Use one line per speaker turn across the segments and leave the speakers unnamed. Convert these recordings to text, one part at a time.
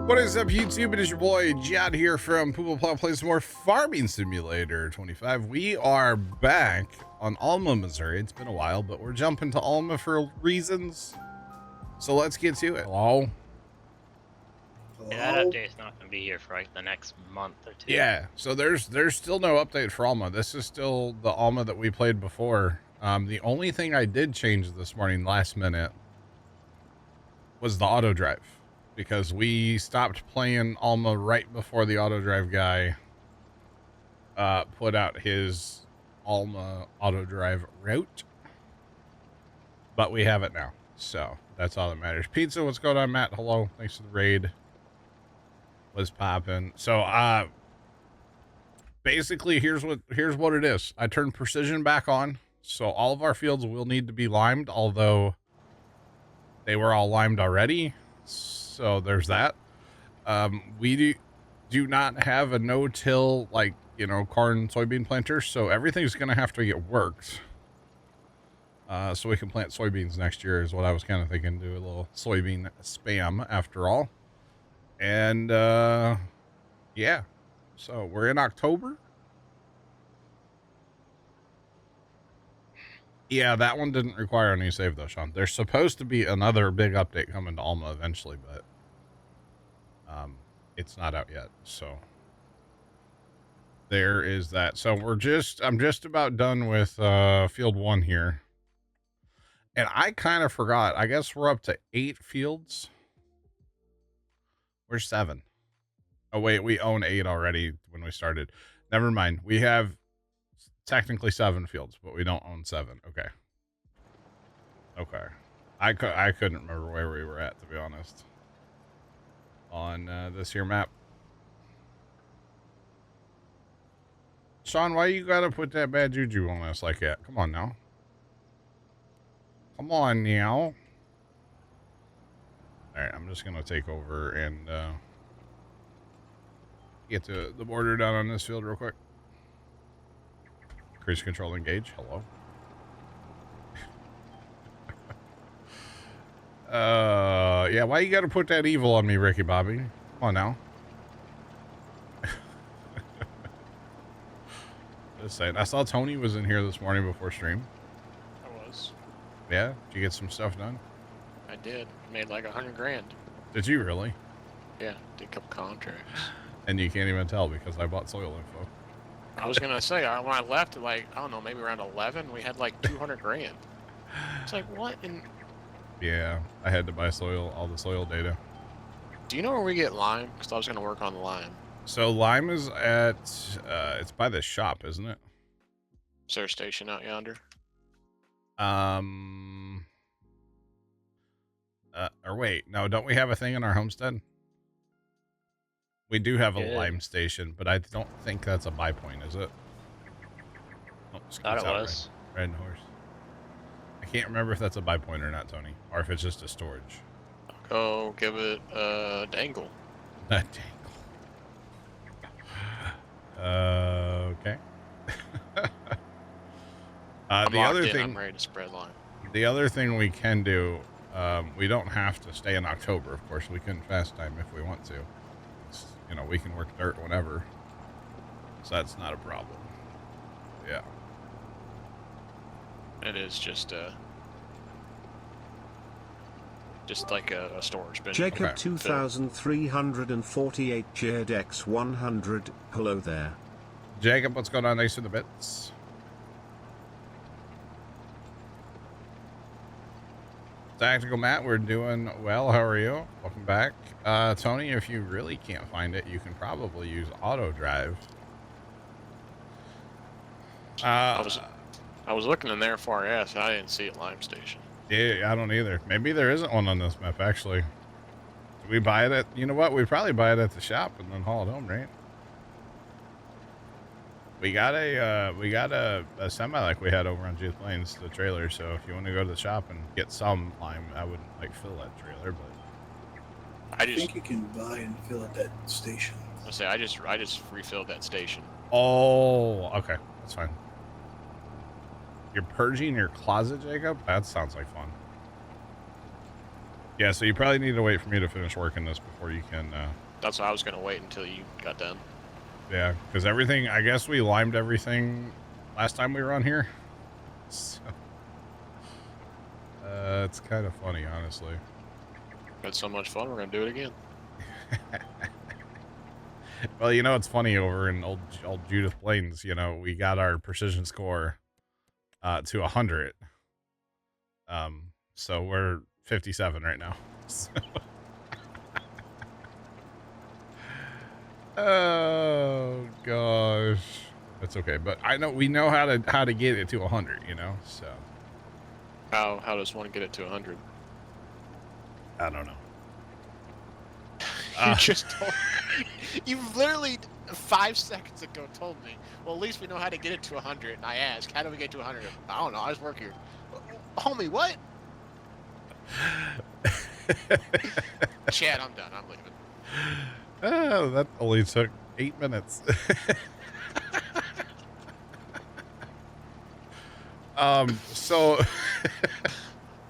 What is up, YouTube? It is your boy Jad here from Puma Plow plays more Farming Simulator 25. We are back on Alma, Missouri. It's been a while, but we're jumping to Alma for reasons. So let's get to it. Hello?
Yeah, that update's not going to be here for like the next month or two.
Yeah, so there's still no update for Alma. This is still the Alma that we played before. The only thing I did change this morning last minute was the auto drive, because we stopped playing Alma right before the auto drive guy put out his Alma auto drive route, but we have it now, so that's all that matters. Pizza, what's going on, Matt? Hello, thanks for the raid. What's popping? So basically here's what it is. I turned precision back on, so all of our fields will need to be limed, although they were all limed already. So there's that. We do not have a no-till, like, you know, corn, soybean planter, so everything's going to have to get worked. So we can plant soybeans next year is what I was kind of thinking. Do a little soybean spam after all. And, yeah. So we're in October. Yeah, that one didn't require any save though, Sean. There's supposed to be another big update coming to Alma eventually, but it's not out yet. So there is that. So I'm just about done with field 1 here. And I kind of forgot. I guess we're up to 8 fields. We're 7. Oh wait, we own 8 already when we started. Never mind. We have technically 7 fields, but we don't own 7. Okay. I couldn't remember where we were at, to be honest, on this here map. Sean, why you gotta put that bad juju on us like that? Come on now. Come on now. Alright, I'm just gonna take over and get to the border down on this field real quick. Cruise control engage. Hello. Yeah, why you gotta put that evil on me, Ricky Bobby? Come on now. Just saying. I saw Tony was in here this morning before stream.
I was.
Yeah? Did you get some stuff done?
I did. Made like 100 grand.
Did you really?
Yeah, did a couple contracts.
And you can't even tell because I bought soil info.
I was gonna say, when I left at like, I don't know, maybe around 11, we had like 200 grand. It's like, what in...
Yeah, I had to buy all the soil data.
Do you know where we get lime? Because I was gonna work on the lime.
So lime is at, it's by the shop, isn't it?
Is there a station out yonder?
Or wait, no, don't we have a thing in our homestead? We do have a lime station, but I don't think that's a buy point, is it? Oh,
Thought it was.
Red horse. I can't remember if that's a buy point or not, Tony, or if it's just a storage.
Go give it a dangle.
A dangle. Okay. The other thing,
I'm ready to spread lime.
The other thing we can do, we don't have to stay in October, of course. We can fast time if we want to. You know, we can work dirt whenever, so that's not a problem. Yeah.
It is just like a storage bin.
Jacob
Okay.
2348 JDX 100. Hello there.
Jacob, what's going on? Thanks for the bits. Tactical Matt, we're doing well. How are you? Welcome back. Tony, if you really can't find it, you can probably use auto drive.
I was looking in there for RS. I didn't see a lime station.
Yeah, I don't either. Maybe there isn't one on this map, actually. Do we buy it at, you know what? We probably buy it at the shop and then haul it home, right? We got a semi like we had over on Juice Plains, the trailer. So if you want to go to the shop and get some lime, I wouldn't like fill that trailer, but
I think you can buy and fill at that station.
I say I just refilled that station.
Oh, okay, that's fine. You're purging your closet, Jacob? That sounds like fun. Yeah, so you probably need to wait for me to finish working this before you can,
That's why I was gonna wait until you got done.
yeah, because everything, I guess we limed everything last time we were on here. So, it's kind of funny, honestly.
Had so much fun, we're gonna do it again.
Well, you know, it's funny over in old Judith Plains, you know, we got our precision score to 100. So we're 57 right now. So. Oh gosh, that's okay. But I know we know how to get it to 100, you know. So
How does one get it to 100?
I don't know.
You just told me. You literally 5 seconds ago told me, well, at least we know how to get it to 100. And I asked, how do we get to 100? I don't know. I just work here. Homie, what? Chad, I'm done. I'm leaving.
Oh, that only took 8 minutes. So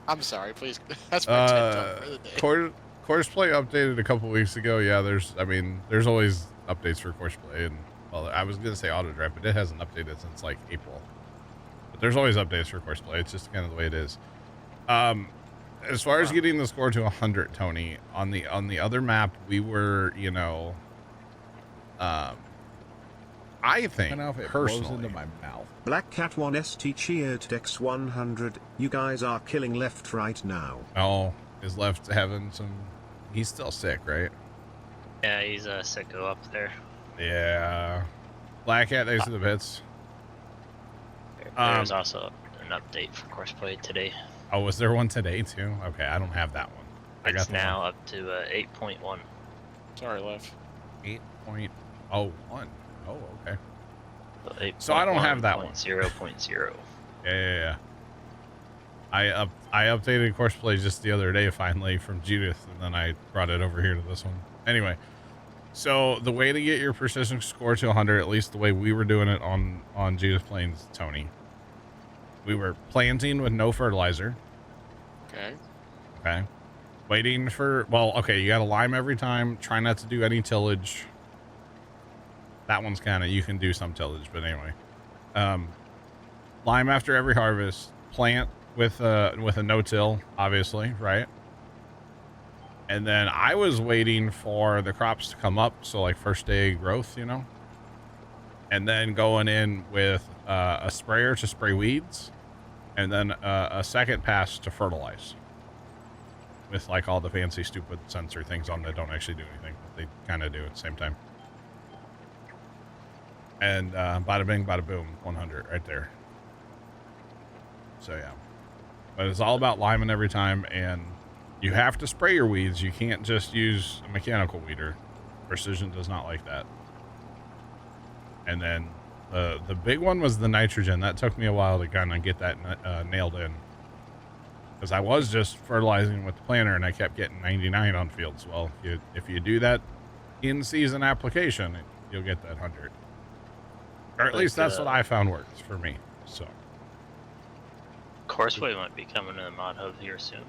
I'm sorry. Please. That's my TED talk for the day.
Courseplay updated a couple weeks ago. Yeah, there's always updates for Courseplay, and well, I was gonna say auto drive, but it hasn't updated since like April. But there's always updates for Courseplay. It's just kind of the way it is. As far as getting the score to 100, Tony, on the other map, we were, you know, I think personally,
into my mouth.
Black Cat 1ST cheered Dex 100. You guys are killing left right now.
oh, is left having some. He's still sick, right?
Yeah, he's a sicko up there.
Yeah. Black Cat, thanks to the bits.
There's also an update for Courseplay today.
Oh, was there one today too? Okay, I don't have that one. I got
It's
the
now
one.
up to 8.1.
Sorry, Lev.
8.01. Oh, okay.
So
I don't have that one.
0.0.
Yeah. I updated Courseplay just the other day finally from Judith, and then I brought it over here to this one. Anyway, so the way to get your precision score to 100, at least the way we were doing it on Judith Plains, Tony, we were planting with no fertilizer. Okay. Waiting for, well, okay, you got to lime every time. Try not to do any tillage. That one's kind of, you can do some tillage, but anyway. Lime after every harvest. Plant with a no-till, obviously, right? And then I was waiting for the crops to come up, so like first day growth, you know? And then going in with a sprayer to spray weeds, and then a second pass to fertilize. With like all the fancy stupid sensor things on that don't actually do anything, but they kind of do at the same time. And bada bing, bada boom, 100 right there. So yeah, but it's all about liming every time, and you have to spray your weeds. You can't just use a mechanical weeder. Precision does not like that. And then the big one was the nitrogen. That took me a while to kind of get that nailed in, because I was just fertilizing with the planter and I kept getting 99 on fields. Well, if you do that in season application, you'll get that 100. Or at least that's what I found works for me. So
Courseplay might be coming to the mod hub here soon.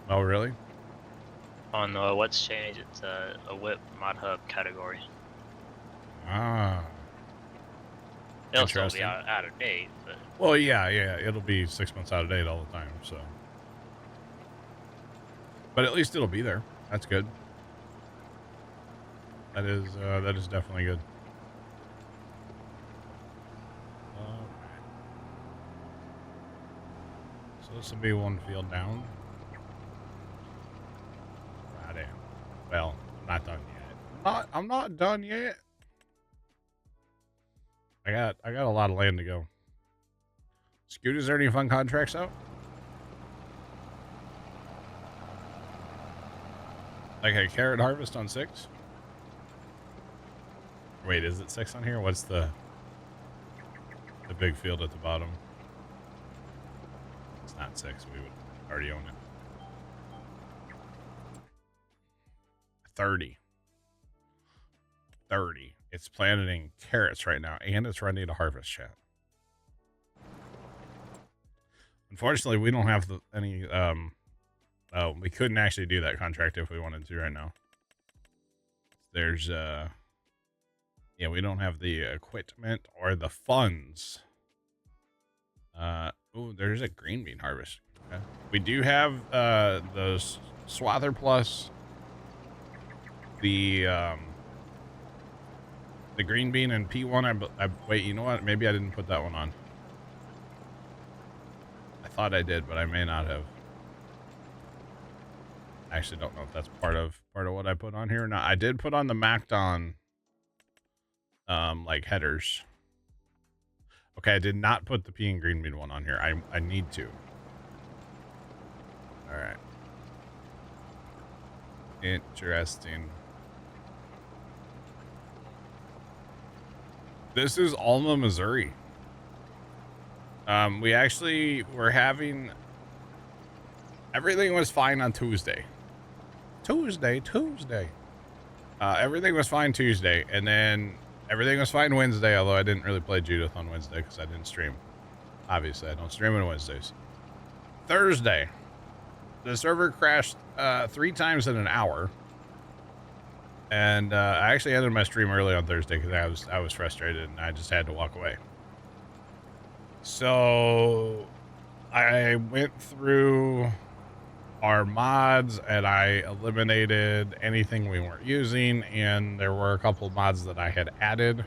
Oh, really?
On what's changed, it's a whip mod hub category.
Ah.
It'll still be out of date, but
Well, yeah, it'll be 6 months out of date all the time, so. But at least it'll be there. That's good. That is definitely good. So this will be one field down. Right. Well, I'm not done yet. I'm not done yet. I got a lot of land to go. Scoot, is there any fun contracts out? Like a carrot harvest on 6? Wait, is it 6 on here? What's the big field at the bottom? It's not 6. We would already own it. 30. It's planting carrots right now, and it's ready to harvest, chat. Unfortunately, we don't have any Oh, we couldn't actually do that contract if we wanted to right now. There's, yeah, we don't have the equipment or the funds. Oh, there's a green bean harvest. Okay. We do have, the Swather Plus, the green bean and P1. Wait, you know what? Maybe I didn't put that one on. I thought I did, but I may not have. I actually don't know if that's part of what I put on here or not. I did put on the Macdon, like headers. Okay, I did not put the pea and green bean one on here. I need to. All right. Interesting. This is Alma, Missouri. We actually were having, everything was fine on Tuesday. Tuesday. Everything was fine Tuesday, and then everything was fine Wednesday, although I didn't really play Judith on Wednesday because I didn't stream. Obviously, I don't stream on Wednesdays. Thursday, the server crashed 3 times in an hour. And I actually ended my stream early on Thursday because I was frustrated and I just had to walk away. So I went through our mods and I eliminated anything we weren't using, and there were a couple of mods that I had added,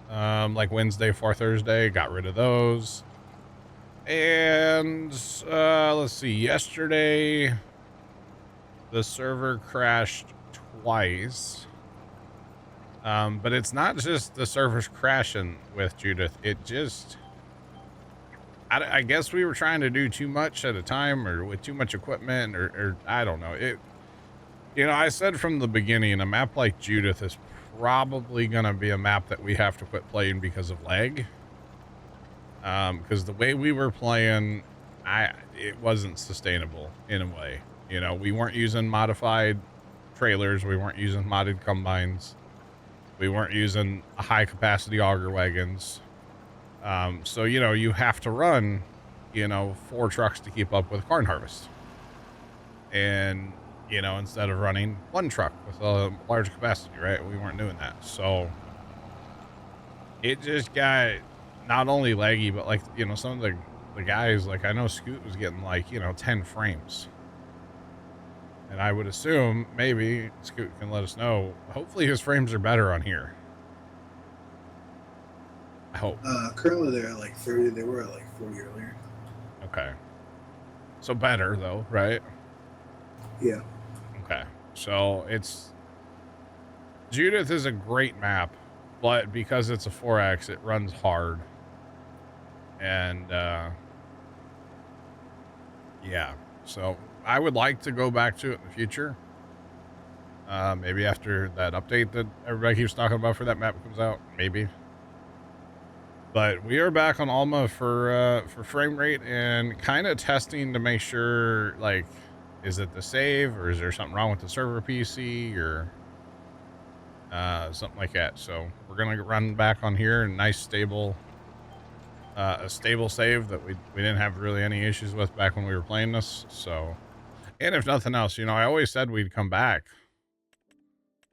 like Wednesday for Thursday. Got rid of those. And let's see, yesterday the server crashed twice. But it's not just the servers crashing with Judith. It just, I guess we were trying to do too much at a time, or with too much equipment, or I don't know. It, you know, I said from the beginning, a map like Judith is probably going to be a map that we have to quit playing because of lag. Because the way we were playing, it wasn't sustainable in a way. You know, we weren't using modified trailers. We weren't using modded combines. We weren't using high capacity auger wagons. So, you know, you have to run, you know, 4 trucks to keep up with corn harvest. And, you know, instead of running 1 truck with a large capacity, right? We weren't doing that. So it just got not only laggy, but like, you know, some of the guys, like I know Scoot was getting like, you know, 10 frames. And I would assume maybe Scoot can let us know. Hopefully his frames are better on here. I hope.
Currently they're at like 30. They were at like 40 earlier.
Okay. So better though, right?
Yeah.
Okay. So Judith is a great map, but because it's a 4X, it runs hard. And, yeah. So I would like to go back to it in the future. Maybe after that update that everybody keeps talking about for that map comes out, maybe. But we are back on Alma for frame rate and kind of testing to make sure, like, is it the save or is there something wrong with the server PC or something like that. So we're gonna run back on here, and nice stable, a stable save that we didn't have really any issues with back when we were playing this. So, and if nothing else, you know, I always said we'd come back,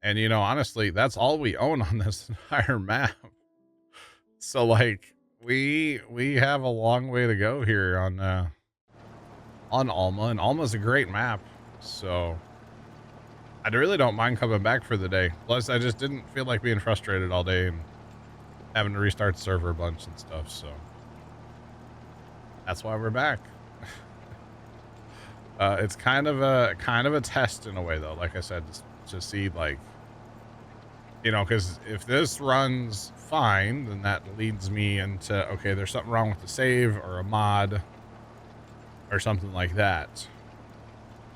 and you know, honestly, that's all we own on this entire map. So like we have a long way to go here on Alma, and Alma's a great map. So I really don't mind coming back for the day. Plus I just didn't feel like being frustrated all day and having to restart the server a bunch and stuff. So that's why we're back. It's kind of a test in a way though. Like I said, to see, like, you know, because if this runs fine, then that leads me into, okay, there's something wrong with the save or a mod or something like that.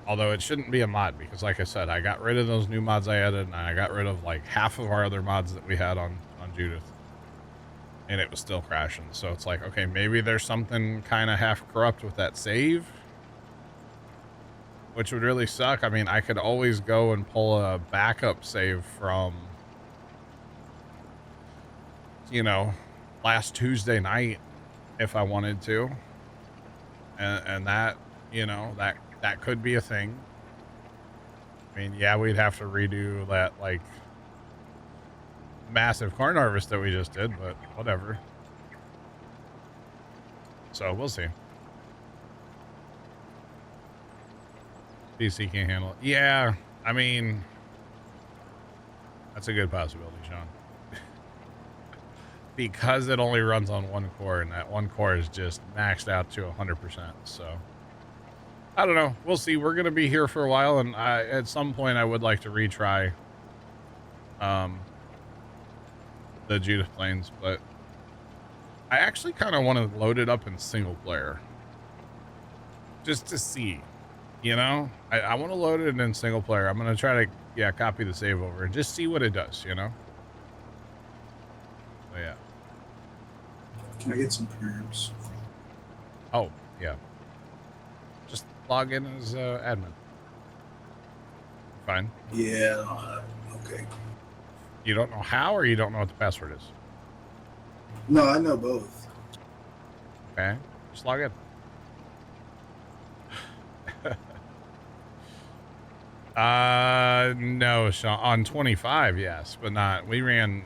Although it shouldn't be a mod because, like I said, I got rid of those new mods I added, and I got rid of like half of our other mods that we had on Judith, and it was still crashing. So it's like, okay, maybe there's something kind of half corrupt with that save, which would really suck. I mean, I could always go and pull a backup save from, you know, last Tuesday night if I wanted to. And that, you know, that could be a thing. I mean, yeah, we'd have to redo that, like, massive corn harvest that we just did, but whatever. So we'll see. PC can't handle it. Yeah, I mean, that's a good possibility, Sean. Because it only runs on one core, and that one core is just maxed out to 100%. So I don't know. We'll see. We're going to be here for a while, and at some point I would like to retry the Judith Plains, but I actually kind of want to load it up in single player just to see, you know. I want to load it in single player. I'm going to try to copy the save over and just see what it does, you know. So, yeah.
Can I get some perms?
Oh, yeah. Just log in as admin. Fine.
Yeah. Okay.
You don't know how, or you don't know what the password is?
No, I know both.
Okay. Just log in. No, Sean. On 25, yes, but not. We ran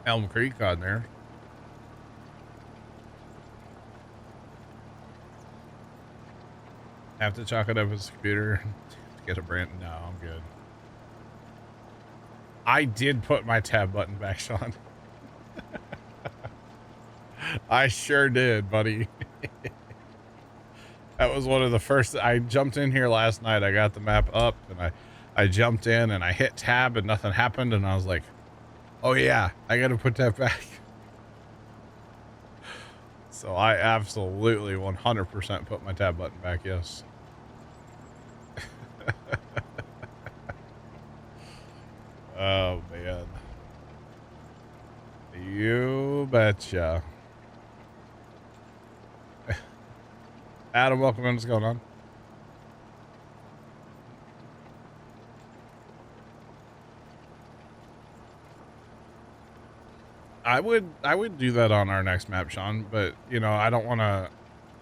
Elm Creek on there. Have to chalk it up as a computer to get a brand. No, I'm good. I did put my tab button back, Sean. I sure did, buddy. That was one of the first. I jumped in here last night. I got the map up, and I jumped in, and I hit tab, and nothing happened, and I was like, oh yeah, I gotta put that back. So I absolutely 100% put my tab button back, yes. Oh man. You betcha. Adam, welcome in. What's going on? I would do that on our next map, Sean, but you know, I don't want to.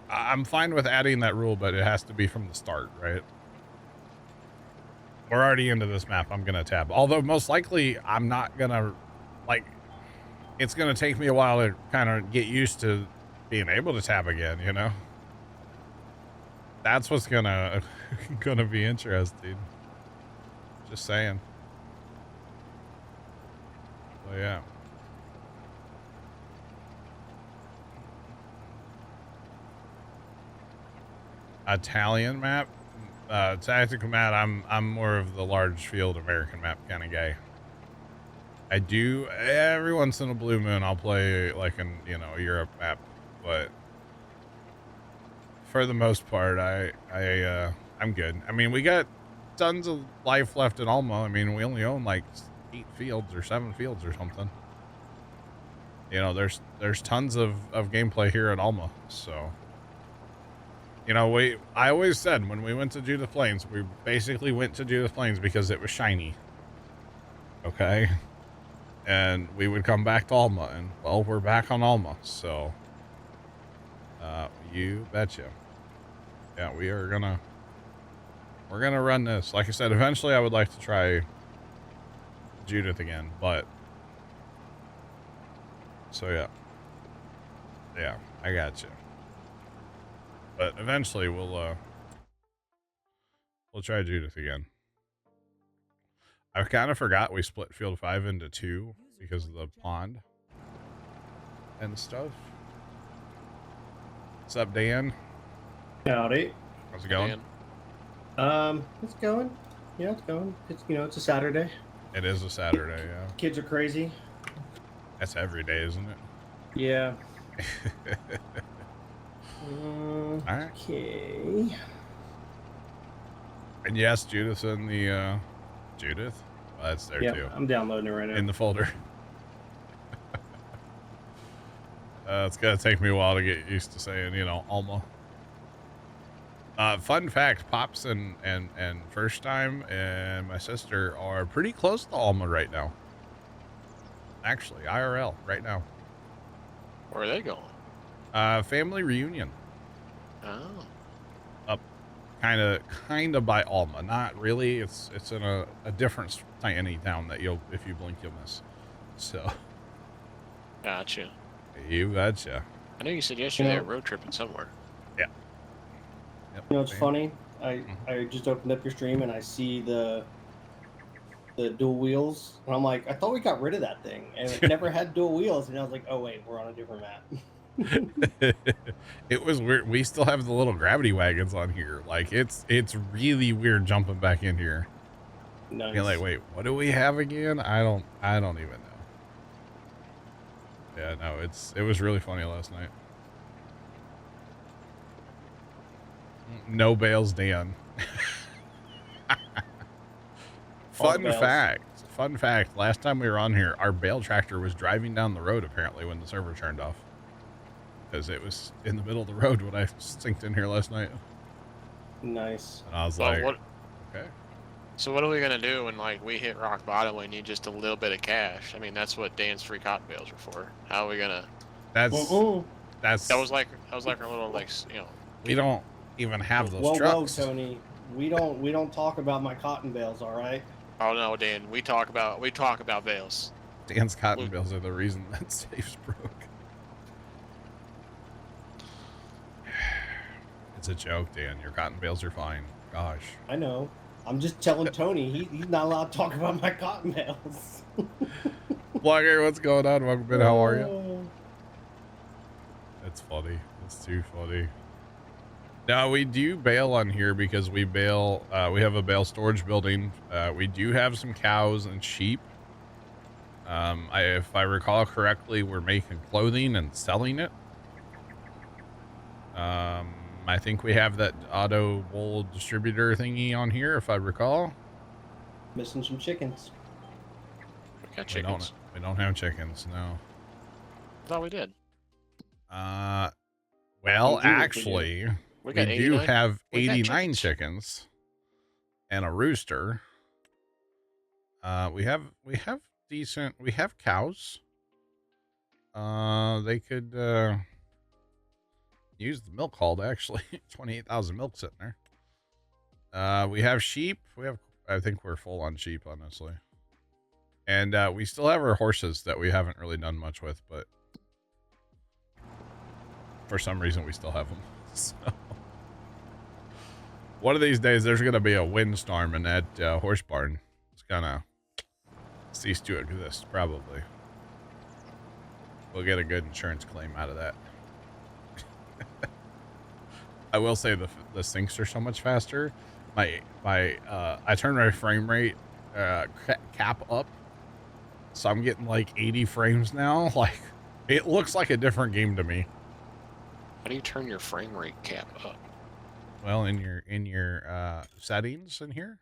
I'm fine with adding that rule, but it has to be from the start, right? We're already into this map. I'm gonna tab, although most likely I'm not gonna, like, it's gonna take me a while to kind of get used to being able to tab again, you know. That's what's gonna be interesting. Just saying. So yeah. Italian map, tactical map. I'm more of the large field American map kind of guy. I do every once in a blue moon I'll play like an a Europe map, but for the most part I'm good. I mean, we got tons of life left in Alma. I mean, we only own like 8 fields or 7 fields or something. You know, there's tons of gameplay here at Alma, so. You know, I always said when we went to Judith Plains, we basically went to Judith Plains because it was shiny. Okay? And we would come back to Alma, and, well, we're back on Alma, so. You betcha. Yeah, we're gonna run this. Like I said, eventually I would like to try Judith again, but. So, yeah. Yeah, I got you. But eventually we'll try Judith again. I kind of forgot we split Field 5 into 2 because of the pond and stuff. What's up, Dan?
Howdy.
How's it going?
It's going. Yeah, it's going. It's it's a Saturday.
It is a Saturday, yeah.
Kids are crazy.
That's every day, isn't it?
Yeah.
Alright.
Okay.
And yes, Judith's in the Judith? Well, that's there too.
I'm downloading it right now.
In the folder. It's gonna take me a while to get used to saying, Alma. Fun fact, Pops and First Time and my sister are pretty close to Alma right now. Actually, IRL right now.
Where are they going?
Family reunion.
Oh.
Up kind of by Alma. Not really. It's in a different tiny town that if you blink, you'll miss. So.
Gotcha.
You betcha.
I know you said yesterday they're road tripping somewhere.
Yeah. Yep.
You know, it's funny. I just opened up your stream and I see the dual wheels, and I'm like, I thought we got rid of that thing, and it never had dual wheels. And I was like, oh wait, we're on a different map.
It was weird. We still have the little gravity wagons on here. Like it's really weird jumping back in here.
Nice.
You're like, wait, what do we have again? I don't even know. Yeah, no, it was really funny last night. No bales, Dan. Fun fact. Last time we were on here, our bale tractor was driving down the road apparently when the server turned off. Because it was in the middle of the road when I synced in here last night.
Nice.
And I was
Well,
like, okay.
So what are we gonna do when like we hit rock bottom? We need just a little bit of cash. I mean, that's what Dan's free cotton bales are for. How are we gonna?
That
was like our little like
We don't even have those trucks.
Whoa, Tony. We don't talk about my cotton bales, all right?
Oh no, Dan. We talk about bales.
Dan's cotton bales are the reason that safe's broke. It's a joke, Dan. Your cotton bales are fine. Gosh.
I know. I'm just telling Tony he's not allowed to talk about my cotton bales.
Blogger, what's going on? Welcome in. How are you? That's funny. That's too funny. Now we do bail on here because we bail. We have a bale storage building. We do have some cows and sheep. If I recall correctly, we're making clothing and selling it. I think we have that auto wool distributor thingy on here, if I recall.
Missing some chickens.
We got chickens.
We don't have chickens, no.
I thought we did.
Well, actually, we do have 89 chickens and a rooster. We have cows. They could use the milk hauled, actually. 28,000 milk sitting there. We have sheep. I think we're full on sheep, honestly. And we still have our horses that we haven't really done much with, but for some reason we still have them. So one of these days there's going to be a windstorm in that horse barn. It's gonna cease to exist, probably. We'll get a good insurance claim out of that. I will say the sinks are so much faster. I turned my frame rate cap up, so I'm getting like 80 frames now. Like, it looks like a different game to me.
How do you turn your frame rate cap up?
Well, in your settings in here,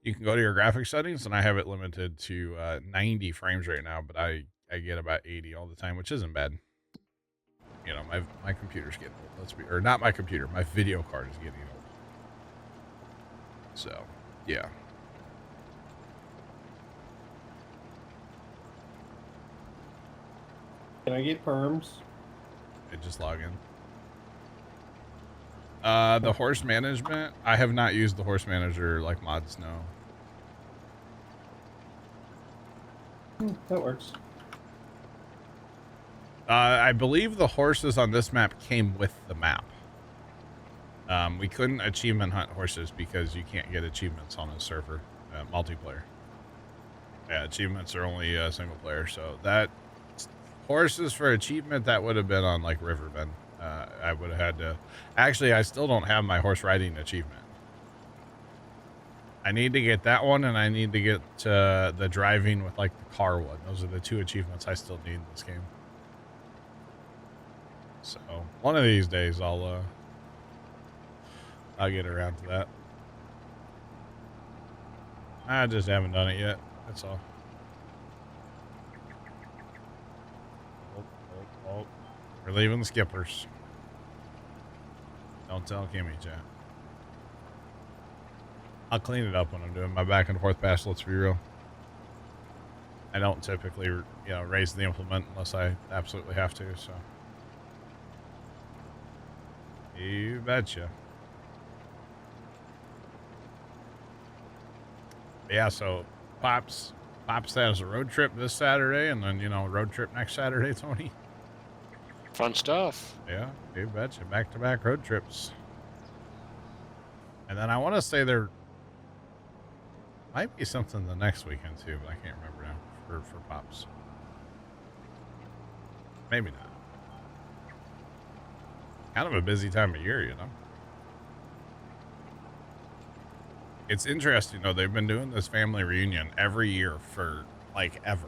you can go to your graphics settings, and I have it limited to 90 frames right now, but I get about 80 all the time, which isn't bad. You know, my computer's getting old. Or not my computer, my video card is getting old. So, yeah.
Can I get perms?
Just log in. The horse management, I have not used the horse manager like mods, no.
That works.
I believe the horses on this map came with the map. We couldn't achievement hunt horses because you can't get achievements on a server, multiplayer. Yeah, achievements are only single player, so that horses for achievement, that would have been on like Riverbend. I would have had to. Actually, I still don't have my horse riding achievement. I need to get that one, and I need to get the driving with like the car one. Those are the two achievements I still need in this game. So one of these days I'll get around to that. I just haven't done it yet. That's all. Oh. We're leaving the skippers. Don't tell Kimmy, chat. I'll clean it up when I'm doing my back and forth pass, let's be real. I don't typically, raise the implement unless I absolutely have to, so. You betcha. Yeah, so Pops has a road trip this Saturday, and then, you know, road trip next Saturday, Tony.
Fun stuff.
Yeah, you betcha. Back-to-back road trips. And then I want to say there might be something the next weekend, too, but I can't remember now for Pops. Maybe not. Kind of a busy time of year, you know. It's interesting, though. They've been doing this family reunion every year for, like, ever.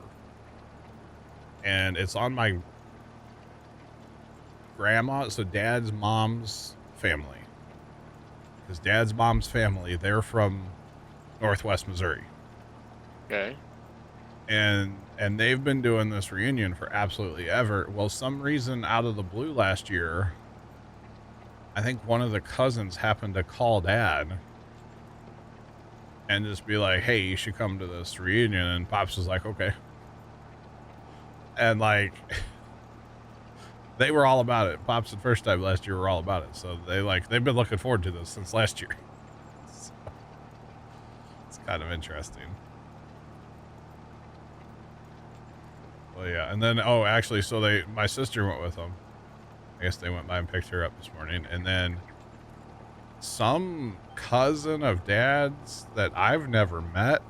And it's on my grandma, so Dad's mom's family. Because Dad's mom's family, they're from Northwest Missouri.
Okay.
And they've been doing this reunion for absolutely ever. Well, some reason out of the blue last year, I think one of the cousins happened to call Dad and just be like, hey, you should come to this reunion. And Pops was like, okay. And like, they were all about it. Pops the first time last year were all about it. So they've been looking forward to this since last year. So, it's kind of interesting. Well, yeah. And then, oh, actually, so my sister went with them. I guess they went by and picked her up this morning. And then some cousin of Dad's that I've never met,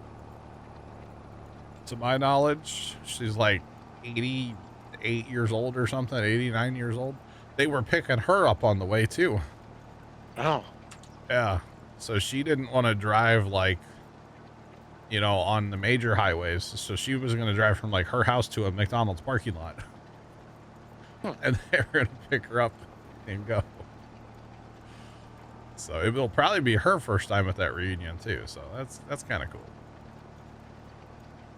to my knowledge, she's like 88 years old or something, 89 years old. They were picking her up on the way too.
Oh.
Yeah. So she didn't want to drive like, you know, on the major highways. So she was going to drive from like her house to a McDonald's parking lot. And they were going to pick her up and go. So it will probably be her first time at that reunion too. So that's kind of cool.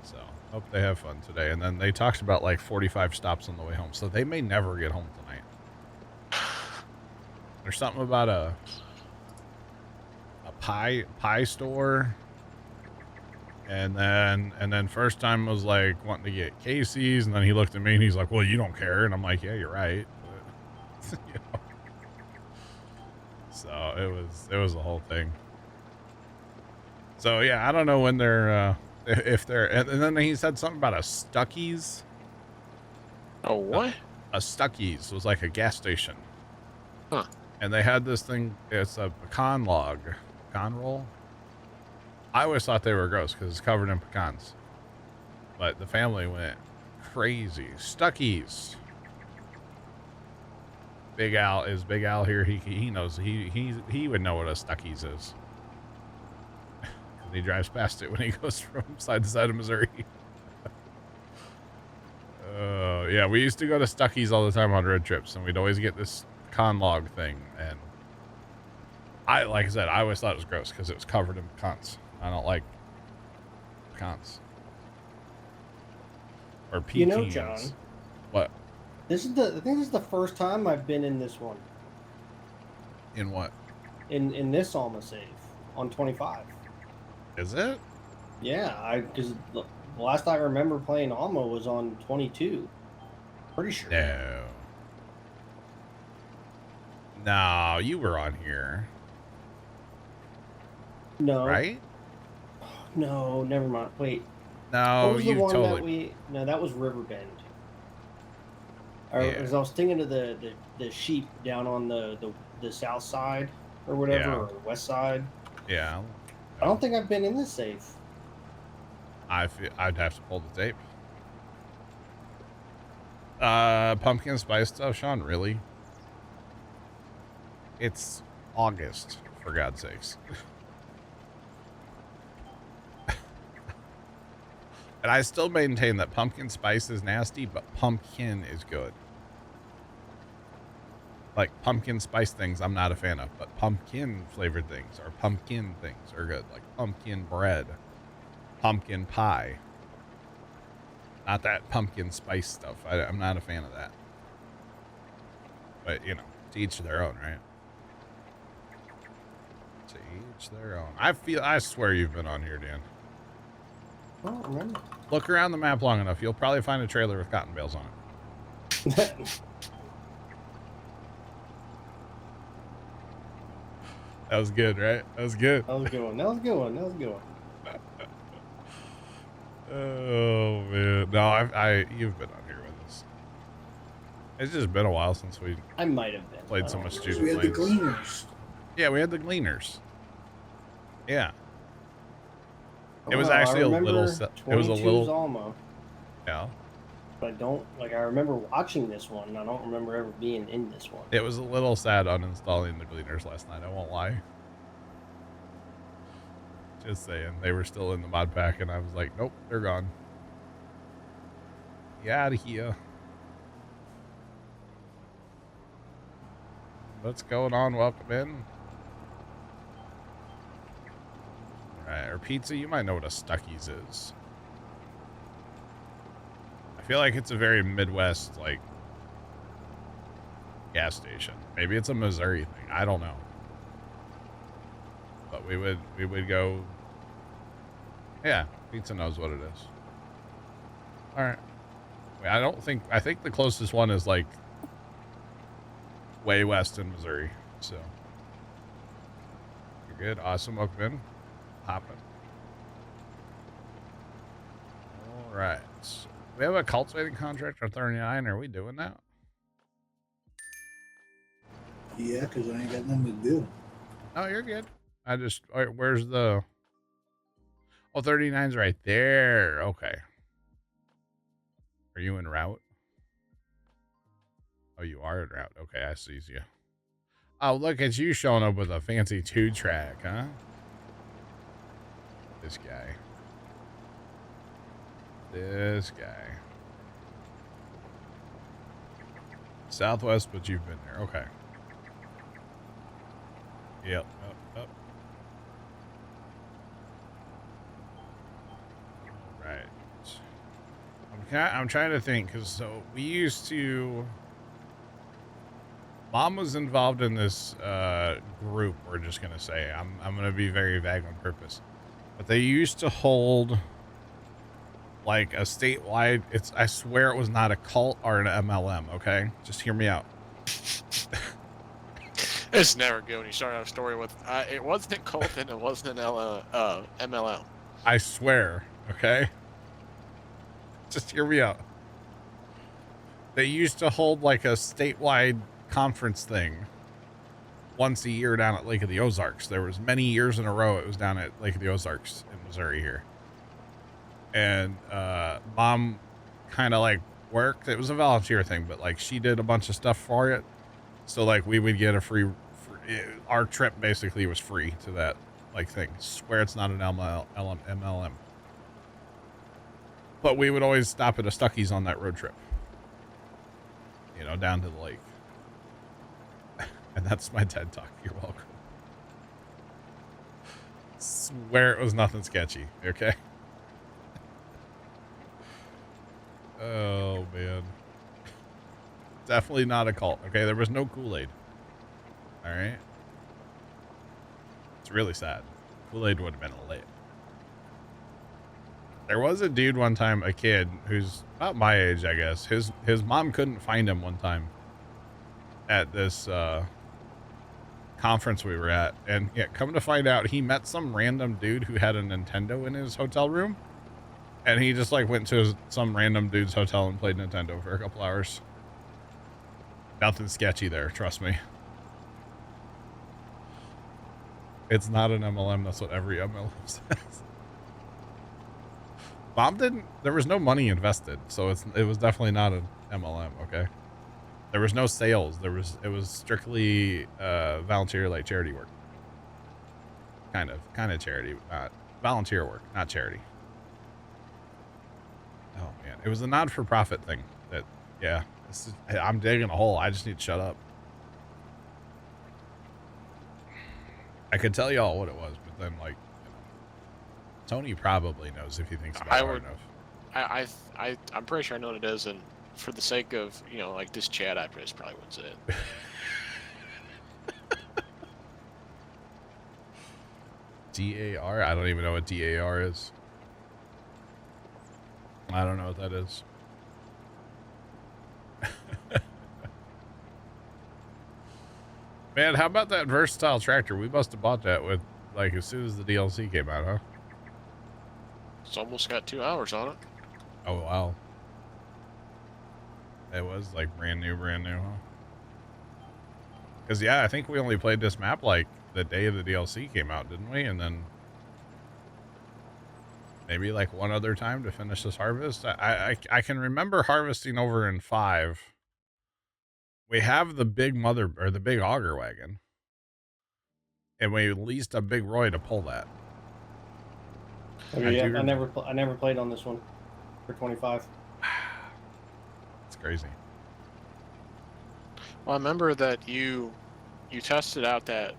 So hope they have fun today. And then they talked about like 45 stops on the way home. So they may never get home tonight. There's something about a pie store. And then first time was like wanting to get Casey's, and then he looked at me and he's like, well, you don't care. And I'm like, yeah, you're right. But, you know. So it was a whole thing. So yeah, I don't know when they're if they're, and then he said something about a Stuckey's.
Oh, what?
A Stuckey's was like a gas station.
Huh.
And they had this thing, it's a pecan roll. I always thought they were gross because it's covered in pecans. But the family went crazy. Stuckey's. Big Al here. He knows. He would know what a Stuckey's is. He drives past it when he goes from side to side of Missouri. Yeah, we used to go to Stuckey's all the time on road trips, and we'd always get this con log thing. And like I said, I always thought it was gross because it was covered in pecans. I don't like pecans. Or pecans.
You know, John.
What?
I think this is the first time I've been in this one.
In what?
In this Alma save on 25.
Is it?
Yeah, because the last I remember playing Alma was on 22. Pretty sure.
No, you were on here.
No.
Right?
No, never mind. Wait.
No,
what was the one
totally.
that was Riverbend.
Yeah.
Because I was thinking of the sheep down on the south side or whatever,
Yeah.
or the west side.
Yeah.
I don't think I've been in this safe.
I'd have to pull the tape. Pumpkin spice stuff, Sean, really? It's August, for God's sakes. And I still maintain that pumpkin spice is nasty, but pumpkin is good. Like pumpkin spice things I'm not a fan of, but pumpkin flavored things or pumpkin things are good. Like pumpkin bread, pumpkin pie. Not that pumpkin spice stuff. I'm not a fan of that. But, you know, to each their own, right? To each their own. I swear you've been on here, Dan.
I don't remember.
Look around the map long enough. You'll probably find a trailer with cotton bales on it. That was good, right? That was good.
That was a good one. That was a good one. That was a good one.
Oh man, no, you've been on here with us. It's just been a while since we
I might have been.
played so much
Because
student
we had the
lanes.
Gleaners.
Yeah, we had the Gleaners. Yeah, it was
Wow, I
actually a little.
remember
It was a
22's
little.
Alma,
Yeah,
but I don't like. I remember watching this one. I don't remember ever being in this one.
it was a little sad uninstalling the Gleaners last night. I won't lie. Just saying, they were still in the mod pack, and I was like, nope, they're gone. Get out of here. What's going on? Welcome in. Alright, or pizza, you might know what a Stuckey's is. I feel like it's a very Midwest, like, gas station. Maybe it's a Missouri thing. I don't know. But we would go. Yeah, pizza knows what it is. All right. I think the closest one is like way west in Missouri. So you're good. Awesome. Welcome in. Hopping. All right. So we have a cultivating contract on 39. Are we doing that?
Yeah, because I ain't got nothing to do.
Oh, you're good. All right, where's the... Oh, 39's right there. Okay. Are you en route? Oh, you are en route. Okay, I see you. Oh, look at you showing up with a fancy 2-track, huh? This guy. This guy. Southwest, but you've been there. Okay. Yep. Up. Right. I'm trying to think, because so we used to... Mom was involved in this group, we're just going to say. I'm going to be very vague on purpose. But they used to hold like a statewide... I swear it was not a cult or an MLM, okay? Just hear me out.
It's never good when you start out a story with it wasn't cult and it wasn't an MLM.
I swear, okay? Just hear me out. They used to hold like a statewide conference thing once a year down at Lake of the Ozarks. There was many years in a row it was down at Lake of the Ozarks in Missouri here. And Mom kind of like worked. It was a volunteer thing, but like she did a bunch of stuff for it. So like we would get a free our trip basically was free to that like thing. Swear it's not an MLM. But we would always stop at a Stuckey's on that road trip. You know, down to the lake. And that's my TED Talk. You're welcome. Swear it was nothing sketchy, okay? Oh, man. Definitely not a cult, okay? There was no Kool-Aid. All right? It's really sad. Kool-Aid would have been lit. There was a dude one time, a kid, who's about my age, I guess. His mom couldn't find him one time at this conference we were at. And yeah, come to find out, he met some random dude who had a Nintendo in his hotel room. And he just like went to some random dude's hotel and played Nintendo for a couple hours. Nothing sketchy there, trust me. It's not an MLM, that's what every MLM says. Mom didn't, there was no money invested, so it was definitely not an MLM, okay? There was no sales. It was strictly volunteer, like charity work. Kind of charity, volunteer work, not charity. Oh man, it was a not-for-profit thing that, yeah, I'm digging a hole. I just need to shut up. I could tell y'all what it was, but then like, you know, Tony probably knows if he thinks about it hard enough.
I'm pretty sure I know what it is, and for the sake of, you know, like this chat, I just probably wouldn't say it.
DAR? I don't even know what DAR is. I don't know what that is. Man, how about that versatile tractor? We must have bought that with, like, as soon as the DLC came out, huh?
It's almost got 2 hours on it.
Oh, wow. It was, like, brand new, huh? Because, yeah, I think we only played this map, like, the day of the DLC came out, didn't we? And then maybe, like, one other time to finish this harvest. I can remember harvesting over in 5. We have the big the big auger wagon. And we leased a big Roy to pull that.
Okay, yeah, I never played on this one for 25.
It's crazy.
Well, I remember that you tested out that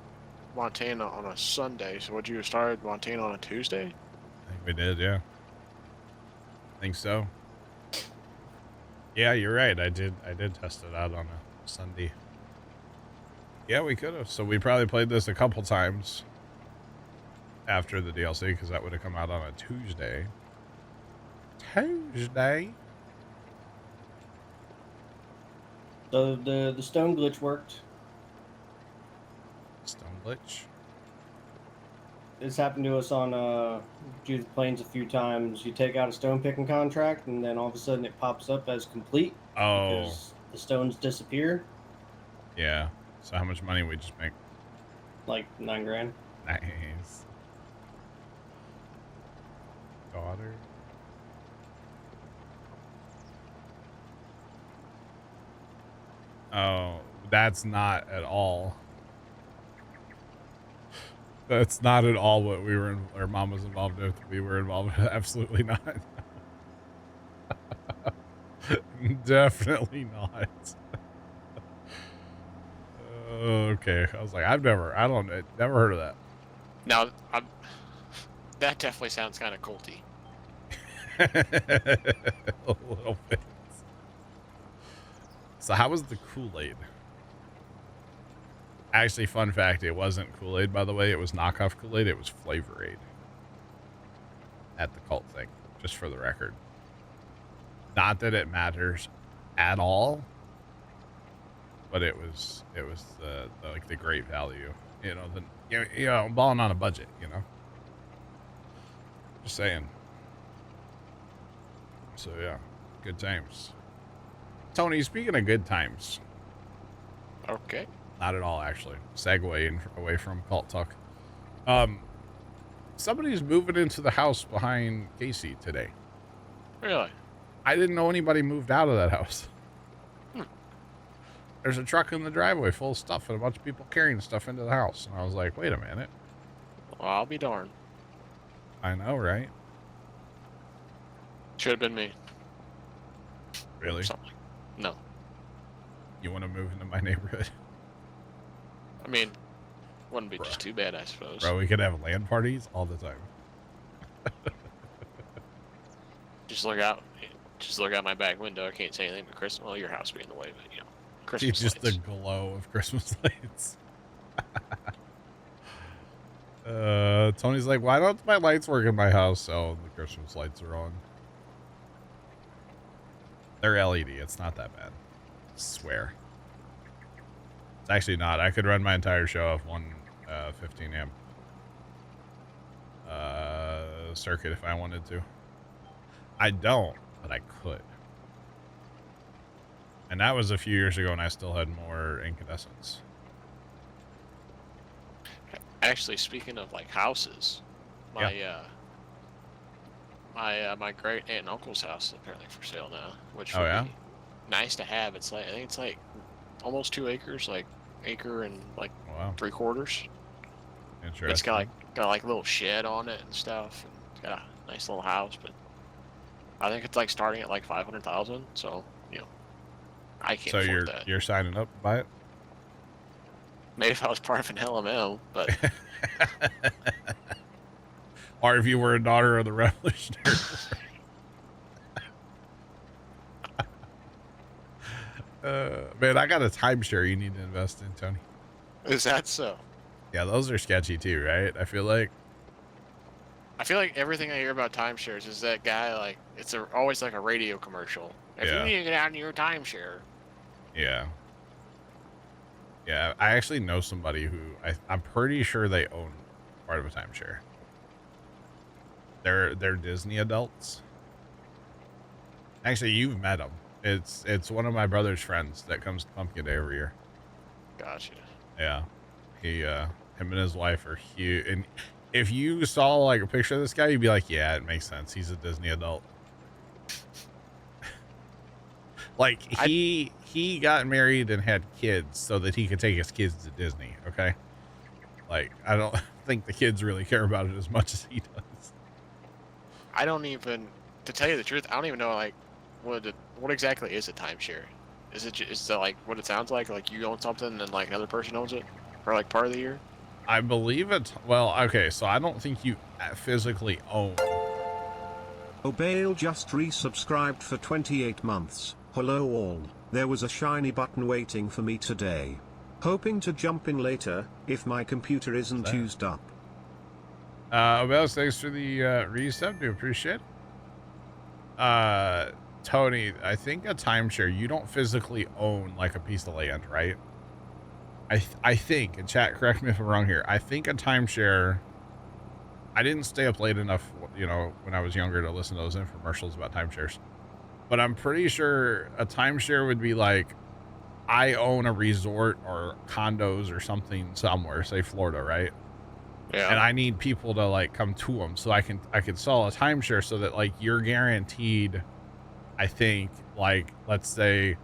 Montana on a Sunday. So would you have started Montana on a Tuesday?
I think we did, yeah. I think so. Yeah, you're right. I did test it out on a Sunday. Yeah, we could have. So we probably played this a couple times after the DLC, because that would have come out on a Tuesday.
So the stone glitch worked.
Stone glitch?
This happened to us on Judith Plains a few times. You take out a stone picking contract, and then all of a sudden it pops up as complete.
Oh.
Because the stones disappear.
Yeah. So how much money we just make?
Like 9 grand.
Nice. Daughter. Oh, that's not at all. That's not at all what we were or Mom was involved with. We were involved with. Absolutely not. Definitely not. Okay. I was like, never heard of that.
Now, that definitely sounds kind of culty.
A little bit. So how was the Kool-Aid? Actually, fun fact, it wasn't Kool-Aid, by the way. It was knockoff Kool-Aid. It was Flavor Aid. At the cult thing, just for the record. Not that it matters at all, but it was the great value. You know, I'm balling on a budget, you know. Just saying. So yeah, good times. Tony, speaking of good times.
Okay.
Not at all, actually. Segue away from cult talk. Somebody's moving into the house behind Casey today.
Really?
I didn't know anybody moved out of that house.
Hmm.
There's a truck in the driveway full of stuff and a bunch of people carrying stuff into the house. And I was like, wait a minute.
Well, I'll be darned.
I know, right?
Should have been me.
Really?
Something. No.
You want to move into my neighborhood?
I mean, wouldn't be just too bad, I suppose.
Bro, we could have land parties all the time.
Just look out my back window. I can't say anything but Christmas. Well, your house being in the way, but you know, Christmas
It's just
lights.
the glow of Christmas lights. Tony's like, why don't my lights work in my house? Oh, the Christmas lights are on. They're LED. It's not that bad. I swear. It's actually not. I could run my entire show off one 15 amp circuit if I wanted to. I don't, but I could. And that was a few years ago, and I still had more incandescents.
Actually, speaking of like houses, my my great aunt and uncle's house is apparently for sale now, which would be nice to have. It's like, I think it's like almost 2 acres, like acre and like 3/4.
Interesting.
It's got like a little shed on it and stuff, and it's got a nice little house. But I think it's like starting at like 500,000. So you know, I can't afford that.
You're signing up to buy it?
Maybe if I was part of an LML, but
or if you were a daughter of the Revolutionary War. Man, I got a timeshare you need to invest in, Tony.
Is that so?
Yeah, those are sketchy too, right? I feel like
everything I hear about timeshares is that guy, like, it's always like a radio commercial. If you need to get out of your timeshare.
Yeah. Yeah, I actually know somebody who I'm pretty sure they own part of a timeshare. They're Disney adults. Actually, you've met them. It's one of my brother's friends that comes to Pumpkin Day every year.
Gotcha.
Yeah, him and his wife are huge. And if you saw like a picture of this guy, you'd be like, yeah, it makes sense. He's a Disney adult. Like he got married and had kids so that he could take his kids to Disney. Okay, like I don't think the kids really care about it as much as he does.
I don't even, to tell you the truth, I don't even know like what exactly is a timeshare. Is it like what it sounds like? Like you own something and then like another person owns it for like part of the year?
I believe it's well. Okay, so I don't think you physically own.
Obale just resubscribed for 28 months. Hello all, there was a shiny button waiting for me today. Hoping to jump in later, if my computer isn't used up.
Well, thanks for the resub. Do appreciate it. Tony, I think a timeshare, you don't physically own like a piece of land, right? I think, and chat, correct me if I'm wrong here. I think a timeshare, I didn't stay up late enough, you know, when I was younger to listen to those infomercials about timeshares. But I'm pretty sure a timeshare would be like, I own a resort or condos or something somewhere, say Florida, right?
Yeah.
And I need people to like come to them, so I could sell a timeshare so that like you're guaranteed, I think, like let's say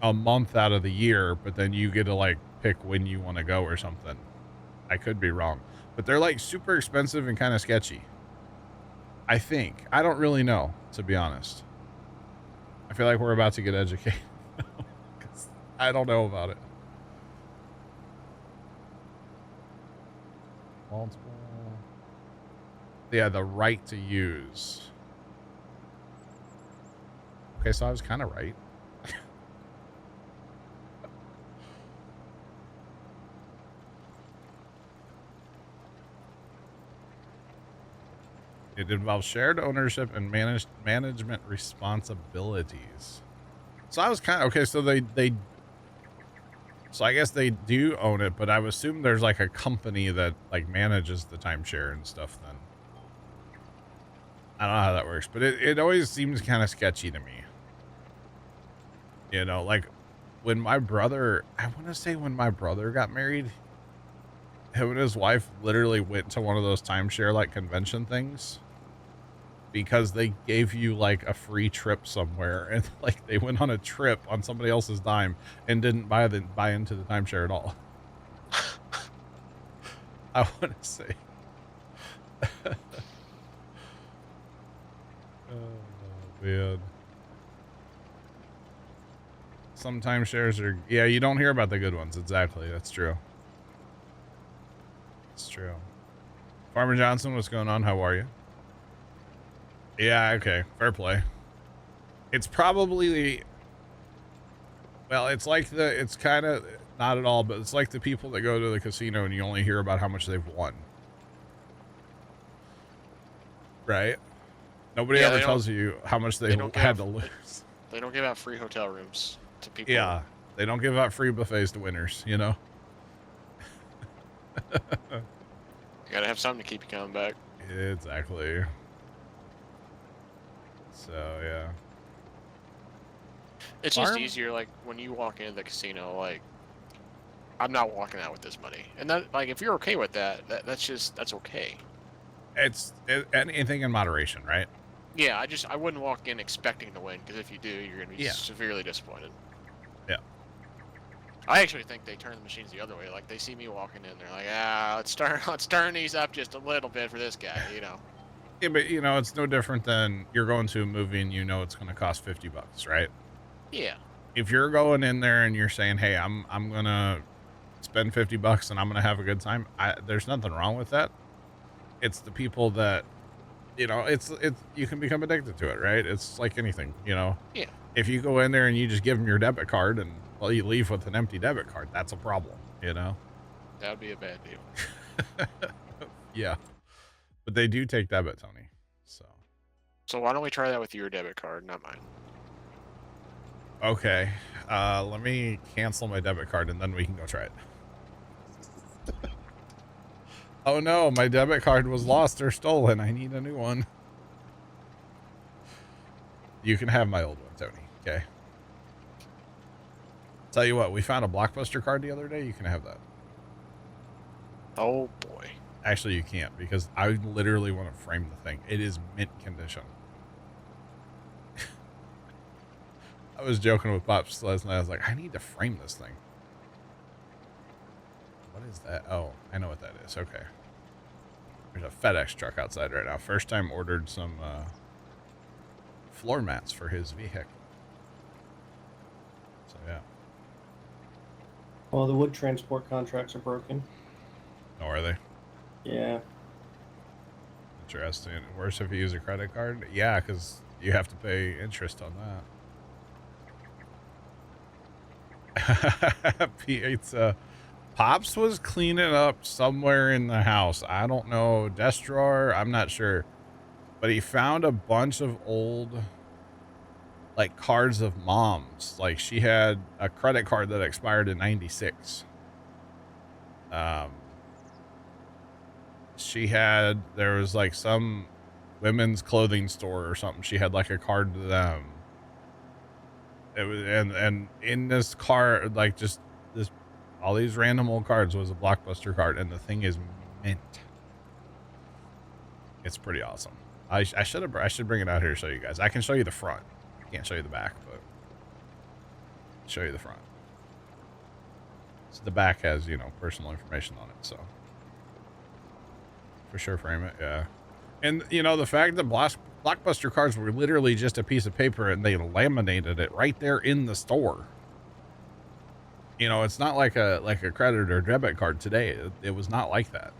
a month out of the year, but then you get to like pick when you want to go or something. I could be wrong, but they're like super expensive and kind of sketchy. I think. I don't really know, to be honest. I feel like we're about to get educated. I don't know about it. Multiple. Yeah, the right to use. Okay, so I was kind of right. It involves shared ownership and management responsibilities. So I was kind of okay. So so I guess they do own it, but I would assume there's like a company that like manages the timeshare and stuff. Then I don't know how that works, but it always seems kind of sketchy to me. You know, like when my brother, I want to say when my brother got married, him and his wife literally went to one of those timeshare like convention things because they gave you like a free trip somewhere, and like they went on a trip on somebody else's dime and didn't buy into the timeshare at all. I want to say. Oh man. Some timeshares are, yeah, you don't hear about the good ones. Exactly. That's true. It's true. Farmer Johnson, what's going on? How are you? Yeah, okay. Fair play. It's probably well, it's like it's kind of, not at all, but it's like the people that go to the casino and you only hear about how much they've won. Right? Nobody ever tells you how much they had to lose.
They don't give out free hotel rooms to people.
Yeah. They don't give out free buffets to winners, you know?
You gotta have something to keep you coming back.
Exactly. So, yeah.
It's just easier, like, when you walk into the casino, like, I'm not walking out with this money. And that, like, if you're okay with that, that's okay.
It's anything in moderation, right?
Yeah, I wouldn't walk in expecting to win, because if you do, you're going to be severely disappointed.
Yeah.
I actually think they turn the machines the other way. Like, they see me walking in, they're like, let's turn these up just a little bit for this guy, you know?
Yeah, but, you know, it's no different than you're going to a movie and you know it's going to cost $50, right?
Yeah.
If you're going in there and you're saying, hey, I'm going to spend $50 and I'm going to have a good time, there's nothing wrong with that. It's the people that, you know, it's you can become addicted to it, right? It's like anything, you know?
Yeah.
If you go in there and you just give them your debit card and, well, you leave with an empty debit card, that's a problem, you know?
That would be a bad deal.
Yeah. But they do take debit, Tony. So
why don't we try that with your debit card, not mine?
Okay. Let me cancel my debit card and then we can go try it. Oh no, my debit card was lost or stolen. I need a new one. You can have my old one, Tony. Okay. Tell you what, we found a Blockbuster card the other day. You can have that.
Oh boy.
Actually, you can't because I literally want to frame the thing. It is mint condition. I was joking with Pops last night. I was like, I need to frame this thing. What is that? Oh, I know what that is. Okay. There's a FedEx truck outside right now. First time ordered some floor mats for his vehicle. So, yeah.
Well, the wood transport contracts are broken.
Oh, are they?
Yeah.
Interesting. Worse if you use a credit card? Yeah, because you have to pay interest on that. Pizza. Pops was cleaning up somewhere in the house. I don't know. Desk drawer? I'm not sure. But he found a bunch of old, like, cards of mom's. Like, she had a credit card that expired in 96. There was like some women's clothing store or something. She had like a card to them. It was, and in this card, like just this, all these random old cards was a Blockbuster card, and the thing is mint. It's pretty awesome. I should bring it out here to show you guys. I can show you the front. I can't show you the back, but I'll show you the front. So the back has, you know, personal information on it, so. For sure, frame it, yeah. And, you know, the fact that Blockbuster cards were literally just a piece of paper and they laminated it right there in the store. You know, it's not like a credit or debit card today. It was not like that.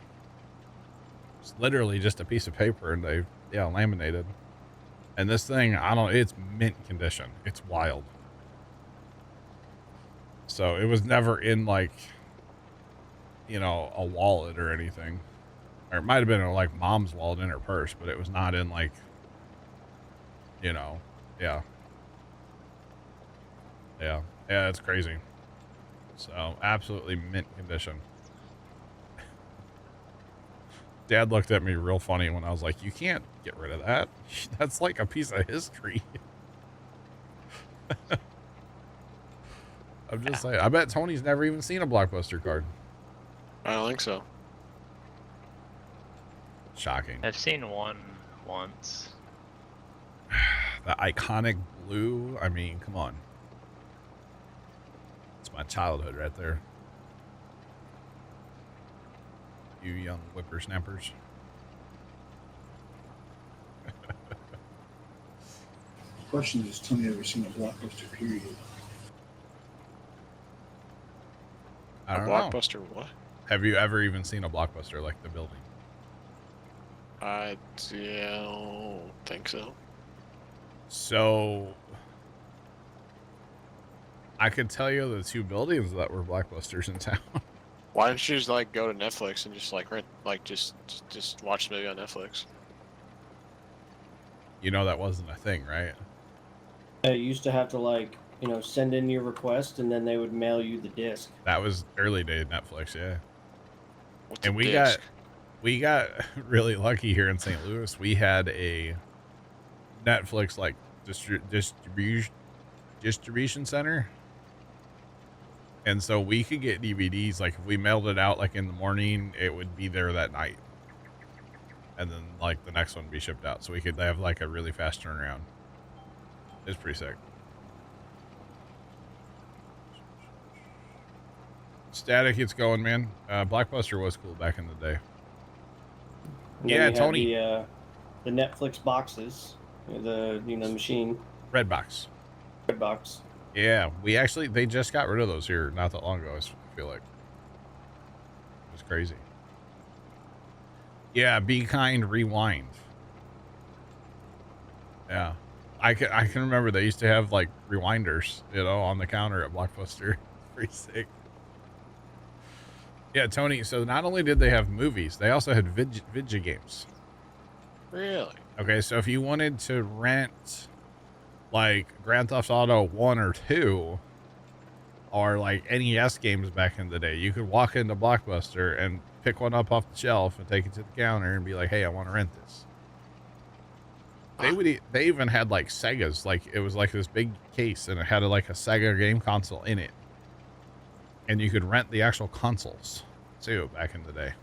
It's literally just a piece of paper and they, yeah, laminated. And this thing, it's mint condition. It's wild. So it was never in like, you know, a wallet or anything. Or it might have been like mom's wallet in her purse, but it was not in like, you know, yeah. Yeah. Yeah, it's crazy. So absolutely mint condition. Dad looked at me real funny when I was like, you can't get rid of that. That's like a piece of history. I'm just saying, I bet Tony's never even seen a Blockbuster card.
I don't think so.
Shocking.
I've seen one once.
The iconic blue. I mean, come on. It's my childhood right there. You young whippersnappers.
The question is, Tony ever seen a Blockbuster period?
I don't know.
Blockbuster what?
Have you ever even seen a Blockbuster like the building?
I don't think so.
So I could tell you the two buildings that were Blockbusters in town.
Why don't you just like go to Netflix and just like rent, like just watch the movie on Netflix?
You know that wasn't a thing, right?
You used to have to like, you know, send in your request and then they would mail you the disc.
That was early day Netflix, yeah.
What's
And
a
we
disc?
got really lucky here in St. Louis. We had a Netflix like distribution center. And so we could get DVDs, like if we mailed it out like in the morning, it would be there that night. And then like the next one would be shipped out. So we could have like a really fast turnaround. It's pretty sick. Static, it's going, man. Blockbuster was cool back in the day.
And
Yeah,
then you
Tony.
had the Netflix boxes, the machine,
Redbox.
red box.
Yeah, they just got rid of those here not that long ago, I feel like. It was crazy. Yeah, Be Kind Rewind. Yeah. I can remember they used to have like rewinders, you know, on the counter at Blockbuster. Pretty sick. Yeah, Tony, so not only did they have movies, they also had video games.
Really?
Okay, so if you wanted to rent like Grand Theft Auto 1 or 2, or like NES games back in the day. You could walk into Blockbuster and pick one up off the shelf and take it to the counter and be like, hey, I want to rent this. They even had like Segas, like it was like this big case and it had like a Sega game console in it. And you could rent the actual consoles too back in the day.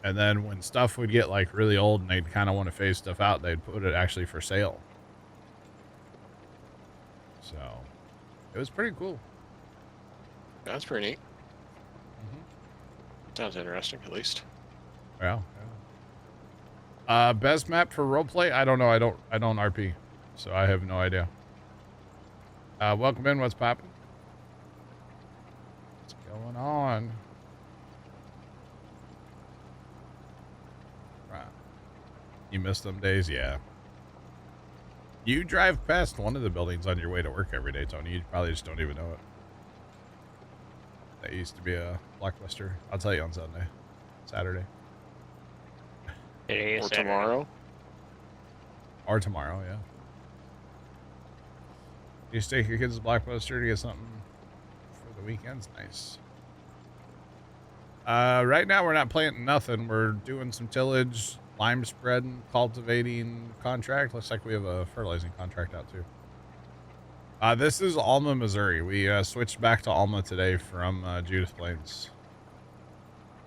And then when stuff would get like really old and they'd kind of want to phase stuff out, they'd put it actually for sale. So it was pretty cool.
That's pretty neat. Sounds interesting, at least.
Yeah. Best map for roleplay? I don't know. I don't RP, so I have no idea. Welcome in. What's poppin'? What's going on? Right. You missed them days? Yeah. You drive past one of the buildings on your way to work every day, Tony. You probably just don't even know it. That used to be a Blockbuster. I'll tell you on Saturday.
Today
Or
is Saturday.
tomorrow.
Or tomorrow, yeah. You just take your kids to Blockbuster to get something for the weekends? Nice. Right now we're not planting nothing. We're doing some tillage, lime spreading, cultivating contract. Looks like we have a fertilizing contract out too. This is Alma, Missouri. We switched back to Alma today from Judith Plains.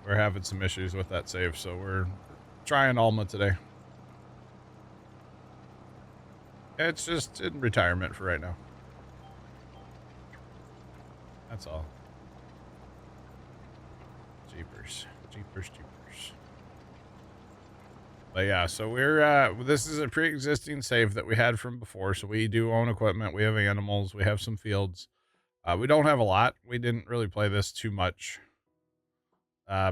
We're having some issues with that save, so we're trying Alma today. It's just in retirement for right now. That's all. Jeepers. But yeah, so we're this is a pre-existing save that we had from before, so we do own equipment, we have animals, we have some fields. We don't have a lot. We didn't really play this too much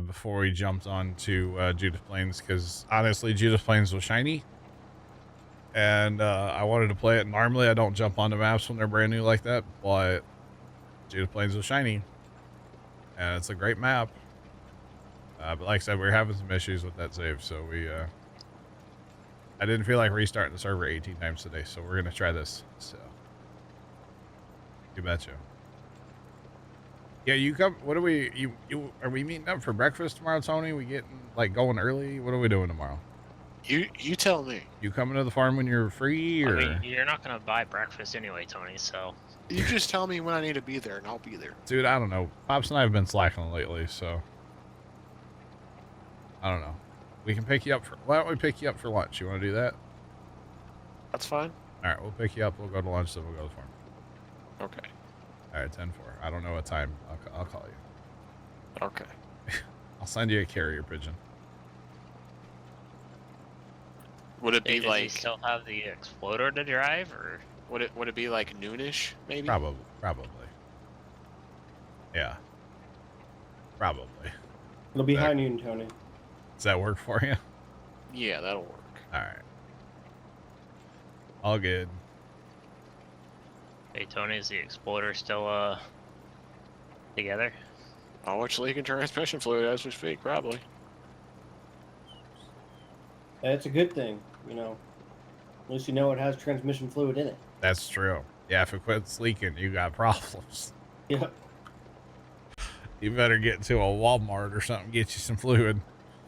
before we jumped on to Judith Plains, because honestly Judith Plains was shiny and I wanted to play it. Normally I don't jump onto maps when they're brand new like that, but Judith Plains was shiny and it's a great map. But like I said, we're having some issues with that save, so I didn't feel like restarting the server 18 times today, so we're gonna try this. So you betcha. Yeah, you come. What are we? Are we meeting up for breakfast tomorrow, Tony? We getting like going early? What are we doing tomorrow?
You tell me.
You coming to the farm when you're free, or?
I mean, you're not gonna buy breakfast anyway, Tony. So
You just tell me when I need to be there, and I'll be there.
Dude, I don't know. Pops and I have been slacking lately, so I don't know. We can pick you up for. Why don't we pick you up for lunch? You want to do that?
That's fine.
All right, we'll pick you up. We'll go to lunch, then we'll go to the farm.
Okay.
All right, 10-4. I don't know what time. I'll call you.
Okay.
I'll send you a carrier pigeon.
Would it be
does he
like?
still have the exploder to drive, or
Would it be like noonish, maybe?
Probably. Yeah. Probably.
It'll be
Okay.
high noon, Tony.
Does that work for you?
Yeah, that'll work.
All right. All good.
hey Tony, is the exploder still together?
How much leaking transmission fluid as we speak? Probably.
And it's a good thing, you know. At least you know it has transmission fluid in it.
That's true. Yeah, if it quits leaking, you got problems.
Yep.
You better get to a Walmart or something, get you some fluid.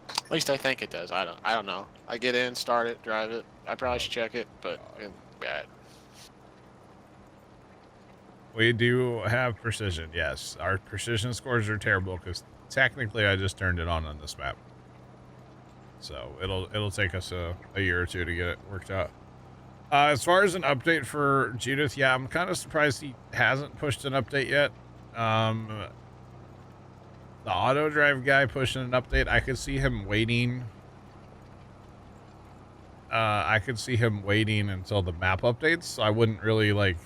At least I think it does. I don't know. I get in, start it, drive it. I probably should check it, but bad.
We do have precision, yes. Our precision scores are terrible because technically I just turned it on this map. So it'll take us a year or two to get it worked out. As far as an update for Judith, yeah, I'm kind of surprised he hasn't pushed an update yet. The auto drive guy pushing an update, I could see him waiting. I could see him waiting until the map updates. So I wouldn't really like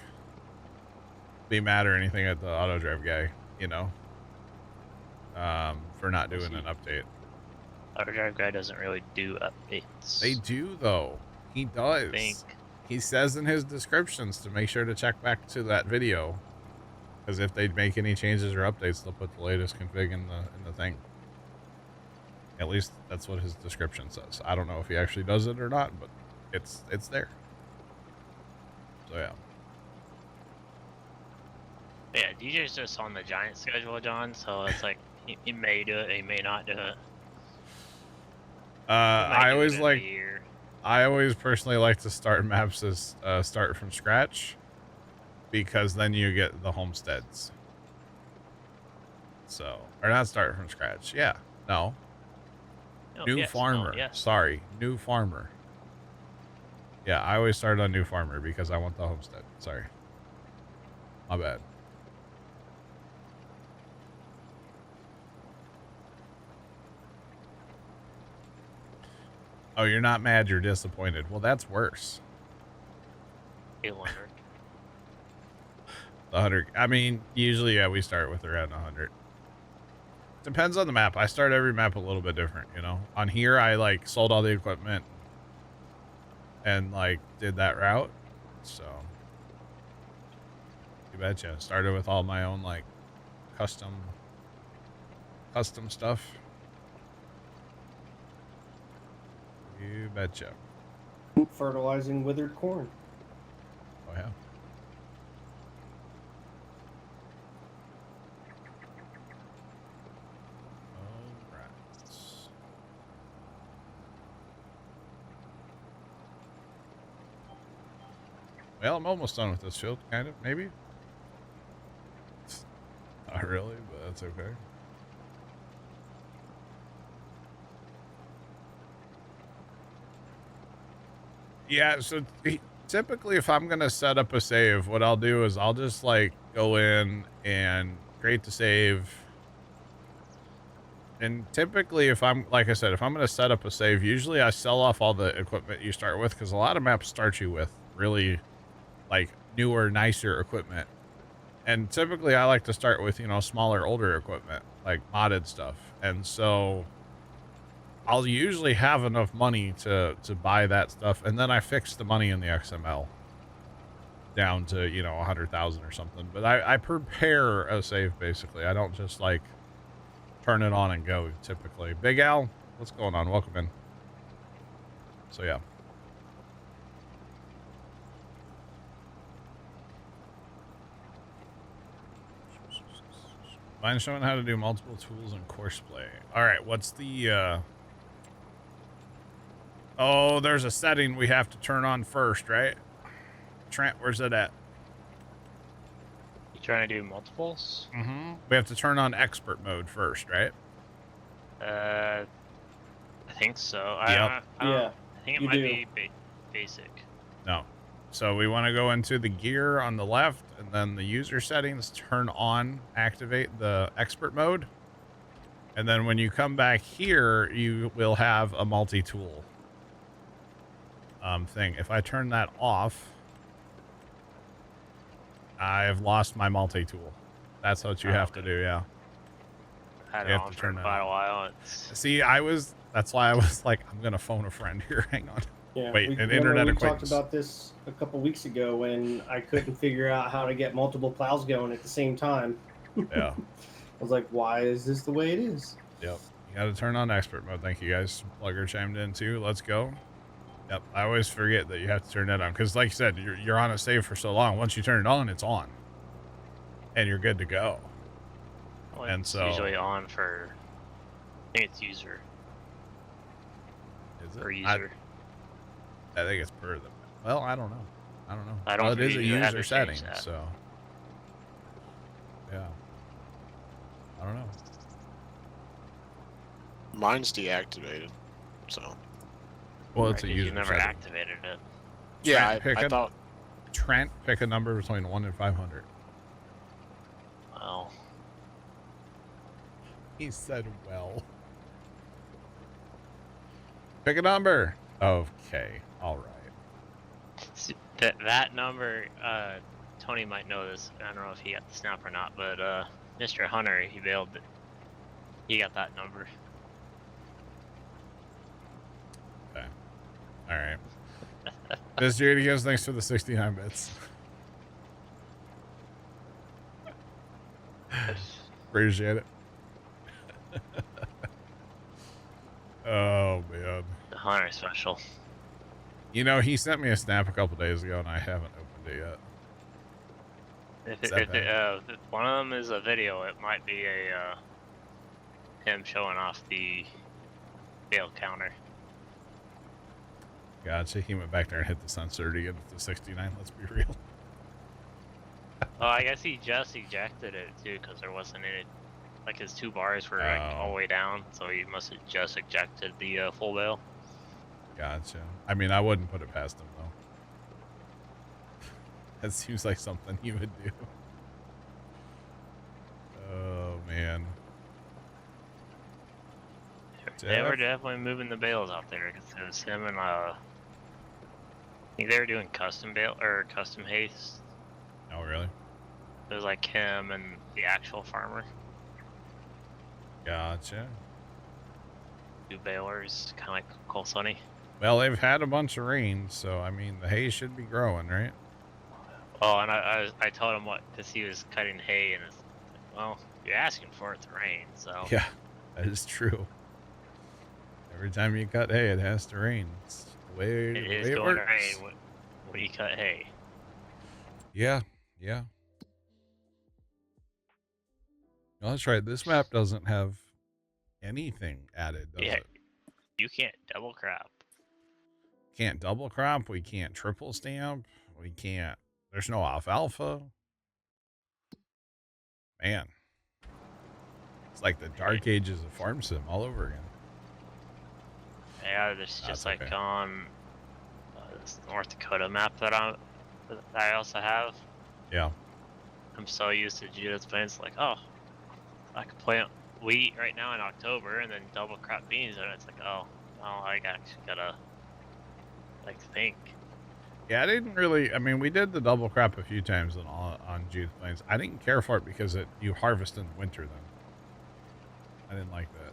be mad or anything at the auto drive guy, you know, for not doing an update.
Auto drive guy doesn't really do updates.
They do though. He does.
Think.
He says in his descriptions to make sure to check back to that video, because if they make any changes or updates, they'll put the latest config in the thing. At least that's what his description says. I don't know if he actually does it or not, but it's there. So yeah.
Yeah, DJ's just on the giant schedule, John. So it's like he may do it, he may not do it.
I always like.
Year.
I always personally like to start maps as start from scratch, because then you get the homesteads. So, or not start from scratch. Yeah, no.
Oh,
New
yes,
farmer.
no, yes.
Sorry, new farmer. Yeah, I always start on new farmer because I want the homestead. Sorry. My bad. Oh, you're not mad, you're disappointed. Well, that's worse.
800.
The 100. I mean, usually, yeah, we start with around 100. Depends on the map. I start every map a little bit different, you know. On here, I like sold all the equipment and like did that route. So, you betcha. Started with all my own like custom stuff. You betcha.
Fertilizing withered corn.
Oh yeah. Well, I'm almost done with this field, kind of, maybe. Not really, but that's okay. Yeah, so typically if I'm going to set up a save, what I'll do is I'll just, like, go in and create the save. And typically if I'm, like I said, if I'm going to set up a save, usually I sell off all the equipment you start with, because a lot of maps start you with really like newer, nicer equipment. And typically I like to start with, you know, smaller, older equipment, like modded stuff. And so I'll usually have enough money to buy that stuff. And then I fix the money in the XML down to, you know, 100,000 or something. But I prepare a save, basically. I don't just like turn it on and go typically. Big Al, what's going on? Welcome in. So yeah. Mind showing how to do multiple tools in course play. All right, what's the, oh, there's a setting we have to turn on first, right? Trent, where's it at?
You trying to do multiples?
Mm-hmm. We have to turn on expert mode first, right?
I think so.
Yep.
Yeah.
I think it
you
might
do.
be basic.
No. So we want to go into the gear on the left, and then the user settings, turn on, activate the expert mode. And then when you come back here, you will have a multi-tool thing. If I turn that off, I have lost my multi-tool. That's what you have to do, yeah.
Had
You
it
have
on
to
for
turn that
quite a
on.
while.
See, that's why I was like, I'm going to phone a friend here. Hang on.
Yeah,
Wait, an
remember
internet
we
acquaintance.
talked about this a couple weeks ago when I couldn't figure out how to get multiple plows going at the same time.
Yeah.
I was like, why is this the way it is?
Yep. You got to turn on expert mode. Thank you guys. Plugger chimed in too. Let's go. Yep. I always forget that you have to turn that on because, like you said, you're on a save for so long. Once you turn it on, it's on, and you're good to go.
Well,
and
it's
so
usually on for. I think it's user.
Is it?
Per user.
I think it's per the. Well, I don't know. I don't know.
I don't
Well, it is a
really have
user
to
setting,
change that.
so yeah. I don't know.
Mine's deactivated, so.
Well, it's a
You
user
never
setting.
activated it.
Yeah,
Pick
I
a-
thought.
Trent, pick a number between 1 and 500.
Well,
He said, well. Pick a number. Okay. All right.
that number. Tony might know this. I don't know if he got the snap or not, but Mr. Hunter, he bailed. He got that number.
Okay. All right. Mr. Idios, thanks for the 69 bits. Appreciate it. Oh, man.
The Hunter special.
You know, he sent me a snap a couple days ago, and I haven't opened it yet.
If one of them is a video, it might be a him showing off the bale counter.
Gotcha. He went back there and hit the sensor to get it to 69. Let's be real.
Oh, I guess he just ejected it too, because there wasn't any. Like his 2 bars were like all the way down, so he must have just ejected the full bale.
Gotcha. I mean, I wouldn't put it past him though. That seems like something he would do. Oh man.
They were definitely moving the bales out there, because it was him and I think they were doing custom bale or custom haste.
Oh really?
It was like him and the actual farmer.
Gotcha.
2 balers, kind of like Cole Sunny.
Well, they've had a bunch of rain, so I mean the hay should be growing, right?
Oh, and I told him what, because he was cutting hay, and it's like, well, you're asking for it to rain, so.
Yeah, that is true. Every time you cut hay, it has to rain. It's the way
It is
it
going
works.
to rain when you cut hay.
Yeah, yeah. Well, that's right. This map doesn't have anything added, does
Yeah,
it?
you can't double crop.
Can't double crop. We can't triple stamp. We can't. There's no alfalfa. Man. It's like the dark ages of farm sim all over again.
Yeah, there's
That's
just like
okay.
on this North Dakota map that I also have.
Yeah.
I'm so used to Judith's Plains, like, oh, I could plant wheat right now in October and then double crop beans, and it's like, oh, I actually gotta like think.
Yeah, I didn't really. I mean, we did the double crop a few times on Judith Plains. I didn't care for it because you harvest in the winter then. I didn't like that.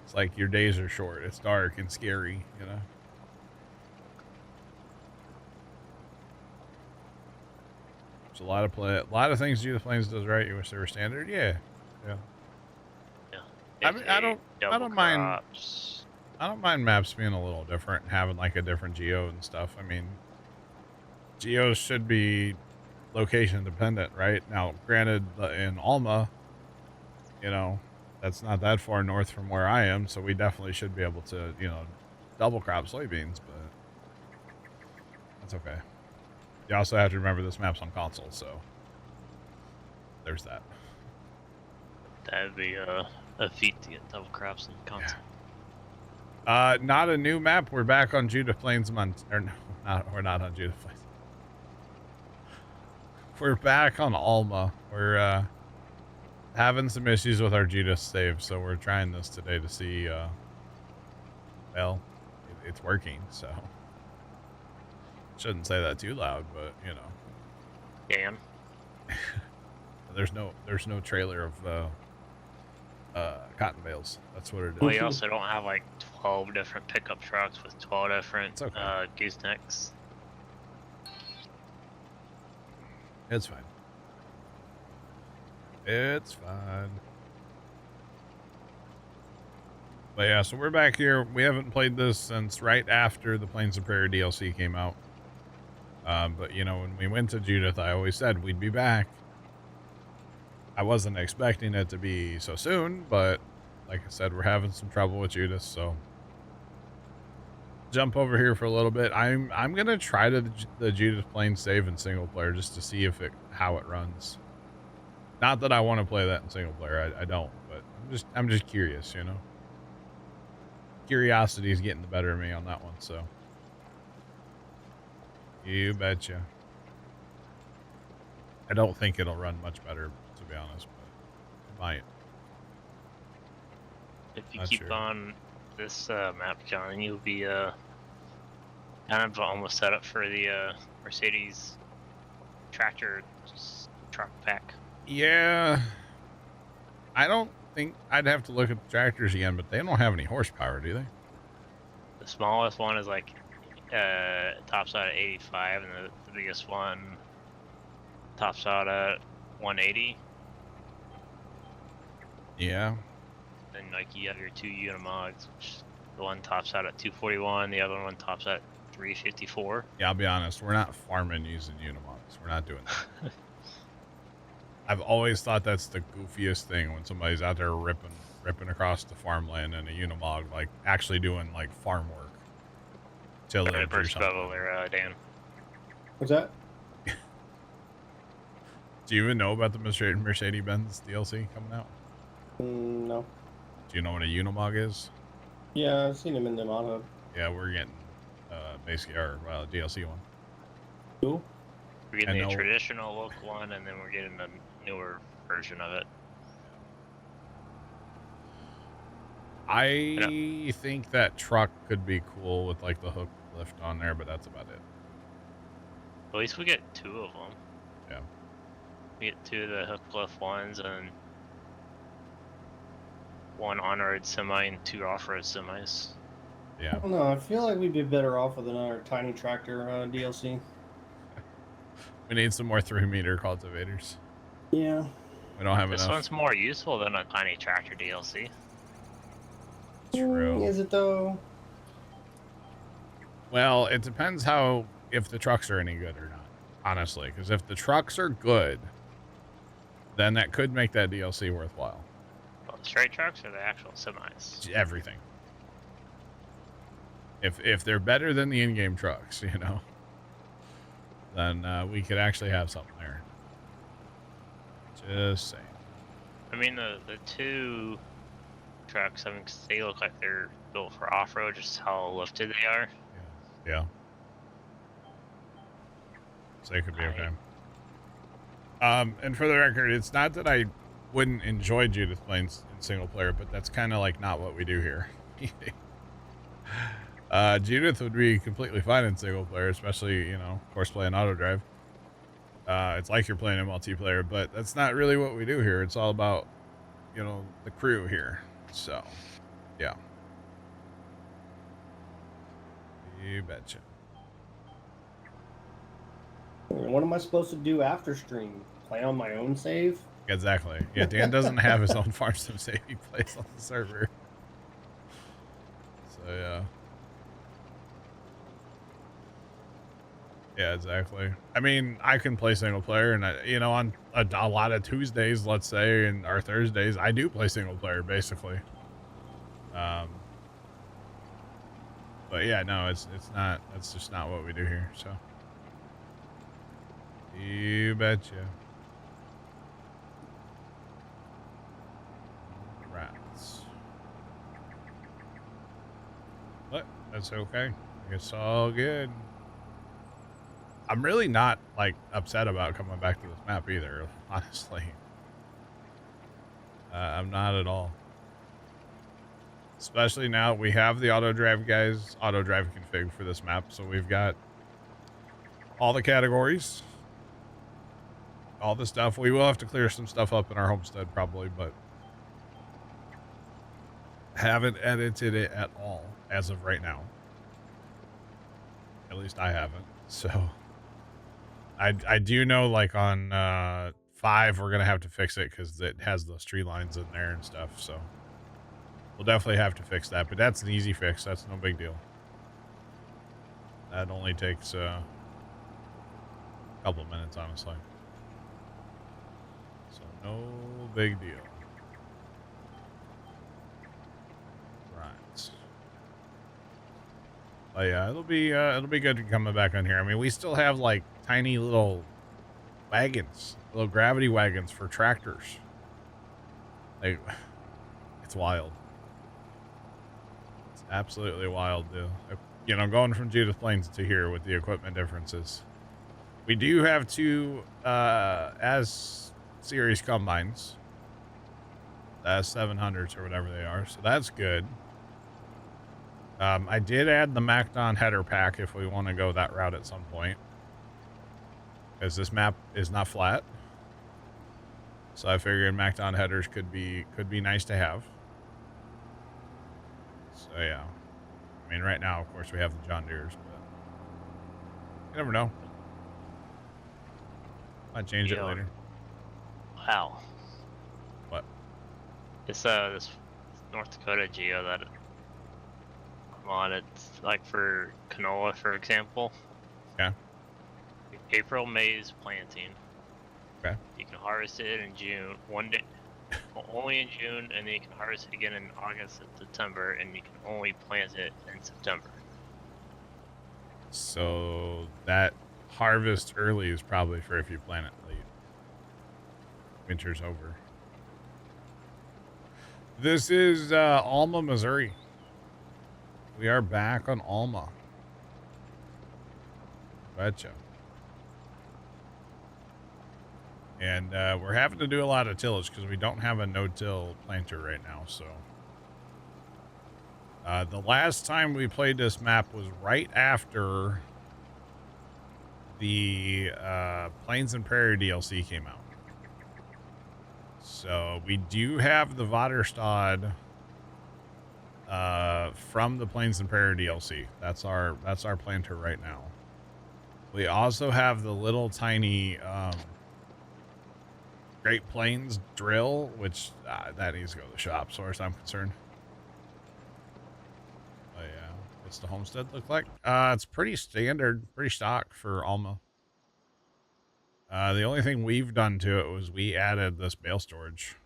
It's like your days are short. It's dark and scary, you know? There's a lot of things Judith Plains does right. You wish they were standard? Yeah. Yeah.
Yeah.
I mean, I
Double
don't mind.
crops.
I don't mind maps being a little different and having like a different geo and stuff. I mean, geos should be location dependent, right? Now, granted, in Alma, you know, that's not that far north from where I am, so we definitely should be able to, you know, double crop soybeans, but that's okay. You also have to remember this map's on console, so there's that.
That'd be a feat to get double crops in console.
Not a new map. We're back on Judith Plains, or no, we're not on Judith Plains. We're back on Alma. We're having some issues with our Judith save, so we're trying this today to see. Well, it's working, so shouldn't say that too loud, but you know.
Damn.
There's no trailer of cotton bales. That's what it is.
We also don't have like 12 different pickup trucks with 12 different
It's okay.
goosenecks.
It's fine. It's fine. But yeah, so we're back here. We haven't played this since right after the Plains of Prairie DLC came out. But you know, when we went to Judith, I always said we'd be back. I wasn't expecting it to be so soon, but like I said, we're having some trouble with Judith, so jump over here for a little bit. I'm gonna try the Judith Plains save in single player just to see how it runs. Not that I want to play that in single player. I don't, but I'm just curious, you know. Curiosity is getting the better of me on that one, so you betcha. I don't think it'll run much better, to be honest, but it might.
If you
Not
keep
sure.
on this map, John, you'll be kind of almost set up for the Mercedes tractor truck pack.
Yeah. I don't think I'd have to look at the tractors again, but they don't have any horsepower, do they?
The smallest one is like tops out at 85, and the biggest one tops out at 180.
Yeah.
Then like you have your 2 Unimogs, which the one tops out at 241, the other one tops at 354.
Yeah, I'll be honest. We're not farming using Unimogs. We're not doing that. I've always thought that's the goofiest thing when somebody's out there ripping across the farmland in a Unimog, like actually doing like farm work. Tillage or
Ripper's
something.
bubble there, Dan.
What's that?
Do you even know about the Mercedes-Benz DLC coming out?
No.
Do you know what a Unimog is?
Yeah, I've seen him in the mod hub.
Yeah, we're getting basically our DLC one.
Cool.
We're getting
I
the
know.
traditional local one, and then we're getting the newer version of it.
I think that truck could be cool with like the hook lift on there, but that's about it.
At least we get 2 of them.
Yeah.
We get 2 of the hook lift ones, and 1 on-road semi and 2 off-road semis.
I
Yeah.
don't know. I feel like we'd be better off with another tiny tractor DLC.
We need some more 3-meter cultivators.
Yeah.
We don't have
This
enough.
one's more useful than a tiny tractor DLC.
True.
Is it though?
Well, it depends if the trucks are any good or not, honestly. Because if the trucks are good, then that could make that DLC worthwhile.
Well, the straight trucks or the actual semis?
Everything. If they're better than the in-game trucks, you know, then we could actually have something there. Just saying.
I mean, the 2 trucks, I mean, 'cause they look like they're built for off-road, just how lifted they are.
Yeah. So it could be okay. And for the record, it's not that I wouldn't enjoy Judith playing in single player, but that's kind of like not what we do here. Judith would be completely fine in single player, especially, you know, of course, playing auto drive. It's like you're playing in multiplayer, but that's not really what we do here. It's all about, you know, the crew here. So, yeah. You betcha.
What am I supposed to do after stream? Play on my own save?
Exactly. Yeah, Dan doesn't have his own farm sim save. He plays on the server. So, yeah. Yeah, exactly. I mean, I can play single player, and you know, on a lot of Tuesdays, let's say, and our Thursdays, I do play single player, basically. But yeah, no, it's not. That's just not what we do here. So, you betcha. Rats. But that's okay. It's all good. I'm really not like upset about coming back to this map either, honestly. I'm not at all. Especially now we have the auto drive guys, auto drive config for this map, so we've got all the categories, all the stuff. We will have to clear some stuff up in our homestead probably, but haven't edited it at all as of right now. At least I haven't. So I do know, like on 5 we're gonna have to fix it because it has those tree lines in there and stuff, so we'll definitely have to fix that, but that's an easy fix. That's no big deal. That only takes a couple minutes, honestly. So no big deal. Right. But yeah, it'll be good coming back on here. I mean, we still have like tiny little wagons, little gravity wagons for tractors. Like, it's wild. It's absolutely wild, dude. You know, going from Judith Plains to here with the equipment differences. We do have 2 as series combines, as 700s or whatever they are, so that's good. I did add the Macdon header pack if we want to go that route at some point, because this map is not flat. So I figured Macdon headers could be nice to have. So yeah, I mean, right now, of course, we have the John Deere's, but you never know. Might change it later.
Wow.
What?
This North Dakota Geo that on it. Like for canola, for example.
Okay.
April, May is planting.
Okay.
You can harvest it in June, one day, only in June, and then you can harvest it again in August and September, and you can only plant it in September.
So that harvest early is probably for if you plant it late. Winter's over. This is Alma, Missouri. We are back on Alma. Betcha. And we're having to do a lot of tillage because we don't have a no-till planter right now. So the last time we played this map was right after the Plains and Prairie DLC came out. So we do have the Vaterstad from the Plains and Prairie DLC. That's our planter right now. We also have the little tiny Great Plains drill, which that needs to go to the shop, as far as I'm concerned. Oh yeah, what's the homestead look like? It's pretty standard, pretty stock for Alma. The only thing we've done to it was we added this bale storage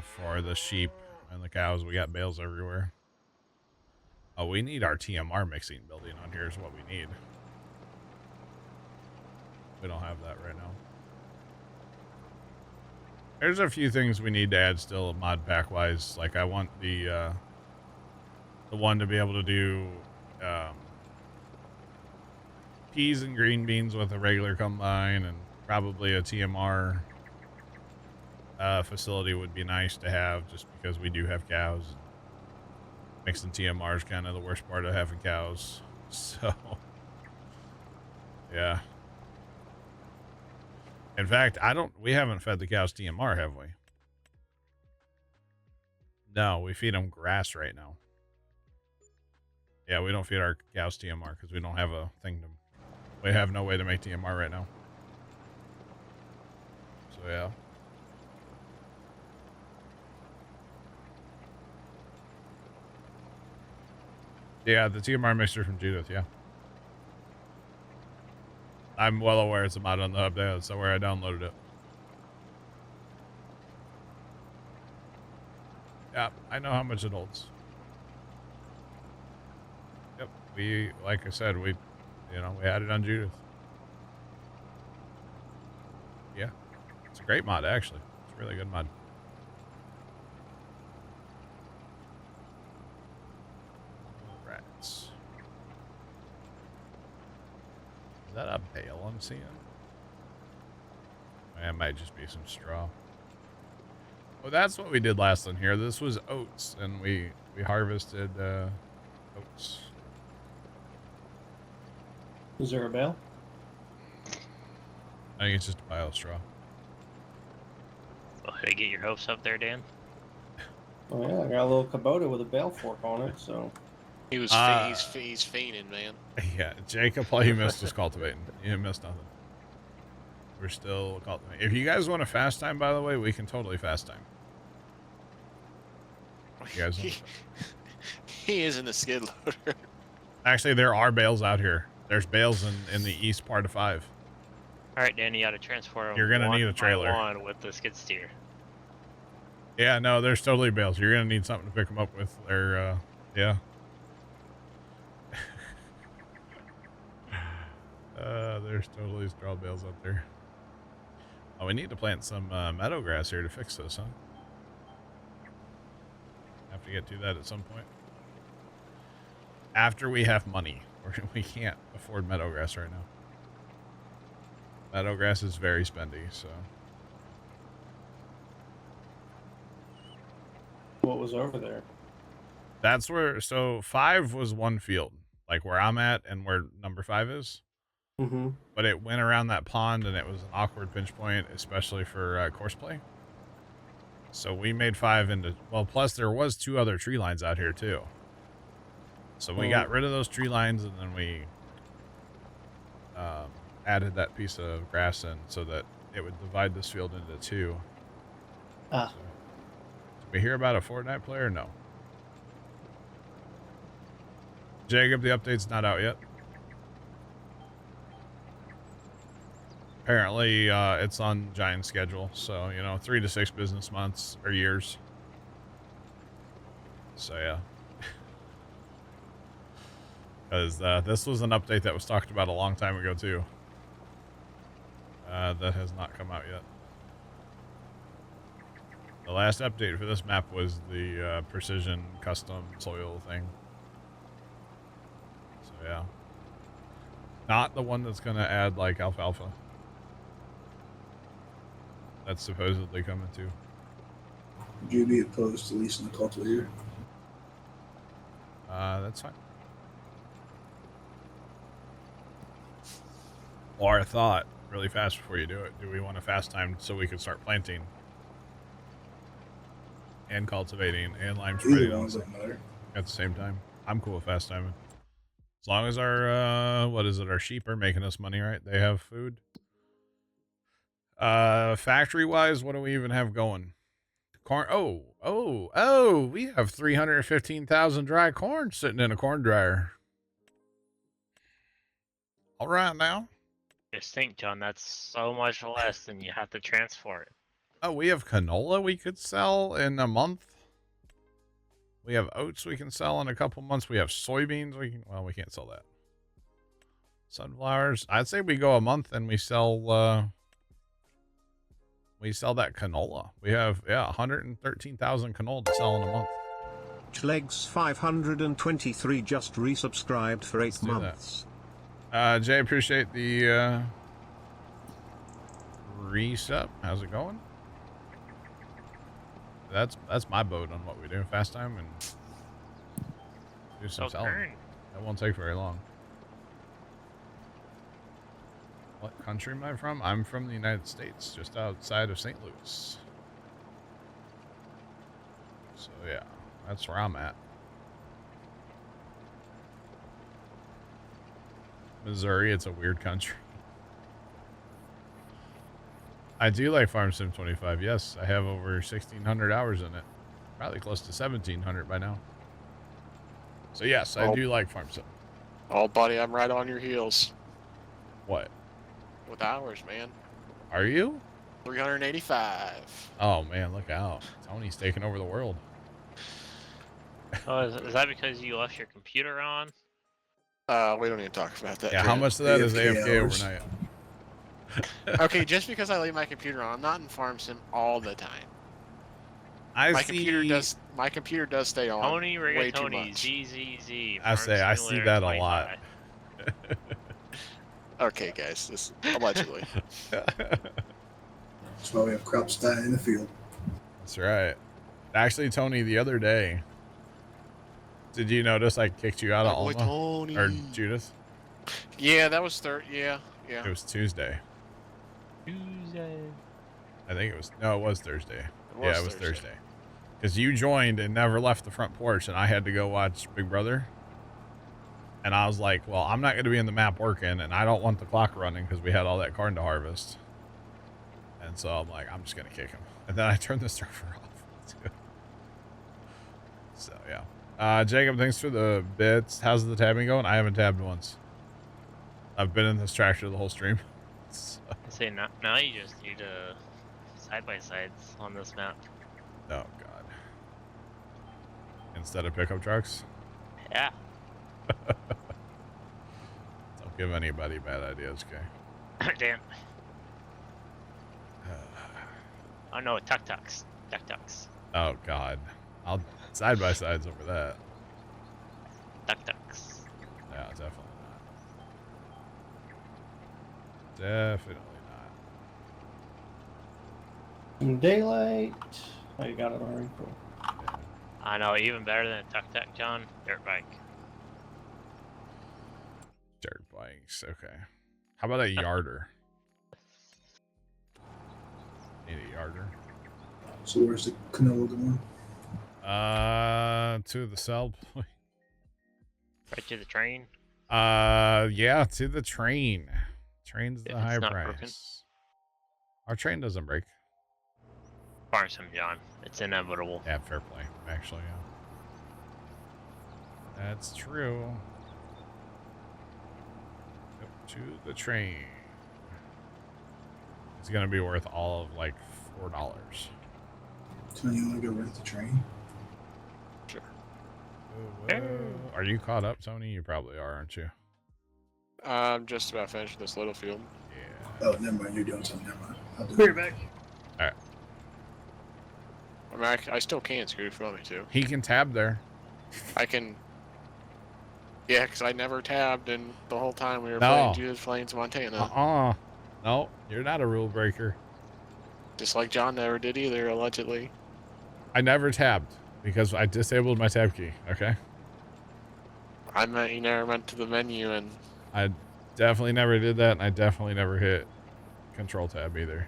for the sheep and the cows. We got bales everywhere. Oh, we need our TMR mixing building on here is what we need. We don't have that right now. There's a few things we need to add still mod pack wise. Like I want the one to be able to do peas and green beans with a regular combine, and probably a TMR facility would be nice to have, just because we do have cows. Mixing TMR is kind of the worst part of having cows. So yeah. In fact, we haven't fed the cows TMR, have we? No, we feed them grass right now. Yeah, we don't feed our cows TMR because we don't have a thing to, we have no way to make TMR right now. So yeah. Yeah, the TMR mixer from Judith, yeah. I'm well aware it's a mod on the hub. That's where I downloaded it. Yeah, I know how much it holds. Yep, like I said, we had it on Judith. Yeah, it's a great mod, actually. It's a really good mod. Rats. Is that a bale I'm seeing? It might just be some straw. Well, that's what we did last on here. This was oats, and we harvested oats.
Is there a bale?
I think it's just a pile of straw.
Well, hey, get your hopes up there, Dan.
Oh yeah, I got a little Kubota with a bale fork on it, so.
He's fiending, man.
Yeah, Jacob, all you missed was cultivating. You missed nothing. We're still cultivating. If you guys want a fast time, by the way, we can totally fast time. You guys
he is in the skid loader.
Actually, there are bales out here. There's bales in the east part of 5.
All right, Dan, you got to transport them.
You're gonna need a trailer.
One with the skid steer.
Yeah, no, there's totally bales. You're gonna need something to pick them up with. They're yeah. There's totally straw bales up there. Oh, we need to plant some meadow grass here to fix this, huh? Have to get to that at some point. After we have money. We can't afford meadow grass right now. Meadow grass is very spendy, so.
What was over there?
That's where, so 5 was one field, like where I'm at and where number 5 is.
Mm-hmm.
But it went around that pond, and it was an awkward pinch point, especially for course play. So we made 5 into, well, plus there was 2 other tree lines out here too. So we got rid of those tree lines, and then we added that piece of grass in so that it would divide this field into 2.
Ah.
So, did we hear about a Fortnite player? No. Jacob, the update's not out yet. Apparently, it's on Giant's schedule, so, you know, 3 to 6 business months or years. So, yeah. Because this was an update that was talked about a long time ago, too. That has not come out yet. The last update for this map was the precision custom soil thing. So, yeah. Not the one that's going to add, like, alfalfa. That's supposedly coming, too.
Would you be opposed to leasing a cultivator?
That's fine. Or I thought, really fast before you do it, do we want a fast time so we can start planting and cultivating and lime spreading at the same time? I'm cool with fast timing. As long as our, what is it, our sheep are making us money, right? They have food. Factory-wise, what do we even have going? Corn. Oh, we have 315,000 dry corn sitting in a corn dryer. All right now.
Just think, John, that's so much less than you have to transport.
Oh, we have canola we could sell in a month. We have oats we can sell in a couple months. We have soybeans. Well, we can't sell that. Sunflowers. I'd say we go a month and we sell that canola. We have, 113,000 canola to sell in a month.
Legs 523 just resubscribed for 8 months.
Jay, appreciate the resub. How's it going? That's my boat on what we do. Fast time and do some selling. That won't take very long. What country am I from? I'm from the United States, just outside of St. Louis. So yeah, that's where I'm at. Missouri, it's a weird country. I do like Farm Sim 25. Yes, I have over 1,600 hours in it. Probably close to 1,700 by now. So yes, I do like Farm Sim.
Oh, buddy, I'm right on your heels.
What?
With hours, man.
Are you?
385.
Oh man, look out. Tony's taking over the world.
Oh, is that because you left your computer on?
We don't need to talk about that.
Yeah, how much of that is AFK overnight?
Okay, just because I leave my computer on, I'm not in Farm Sim all the time. My computer does stay on.
Tony
way too
Rigatoni,
much.
ZZZ.
I see that a lot.
Okay, guys, this allegedly.
That's why we have crops dying in the field.
That's right. Actually, Tony, the other day, did you notice I kicked you out of Alma?
Tony.
Or Judith?
Yeah, that was yeah.
It was Tuesday. I think it was, no, it was Thursday. It was Thursday. Because you joined and never left the front porch, and I had to go watch Big Brother. And I was like, well, I'm not going to be in the map working, and I don't want the clock running because we had all that corn to harvest. And so I'm like, I'm just going to kick him. And then I turned the server off. So, yeah. Jacob, thanks for the bits. How's the tabbing going? I haven't tabbed once. I've been in this tractor the whole stream. So.
Say now you just need side-by-sides on this map.
Oh, God. Instead of pickup trucks?
Yeah.
Don't give anybody bad ideas, okay?
Damn. Oh no, tuk-tuks. Tuk-tuks.
Oh, God. I'll side-by-sides over that.
Tuk-tuks.
Yeah, definitely not. Definitely not.
Daylight. Oh, you got it already. Cool.
Yeah.
I know, even better than a tuk-tuk, John. Dirt bike.
Dirt bikes, okay. How about a yarder? Need a yarder.
So where's the canola going?
To the sell point.
Right to the train.
Yeah, to the train. Train's the high price.
Broken.
Our train doesn't break.
Farm Sim, John. It's inevitable.
Yeah, fair play. Actually, yeah. That's true. to the train. It's gonna be worth all of like $4.
So you want to go rent the train?
Sure.
Are you caught up, Tony? You probably are, aren't you?
I'm just about finished this little field.
Yeah.
Oh, never mind. You're doing something. Never mind. I'll do
We're
it.
back.
I mean, I still can, Scoot, if you want me to.
He can tab there.
I can. Yeah, because I never tabbed in the whole time we were
No.
playing Jesus Plains, Montana.
No, you're not a rule breaker.
Just like John never did either, allegedly.
I never tabbed because I disabled my tab key, okay?
I meant you never went to the menu and.
I definitely never did that, and I definitely never hit Control Tab either.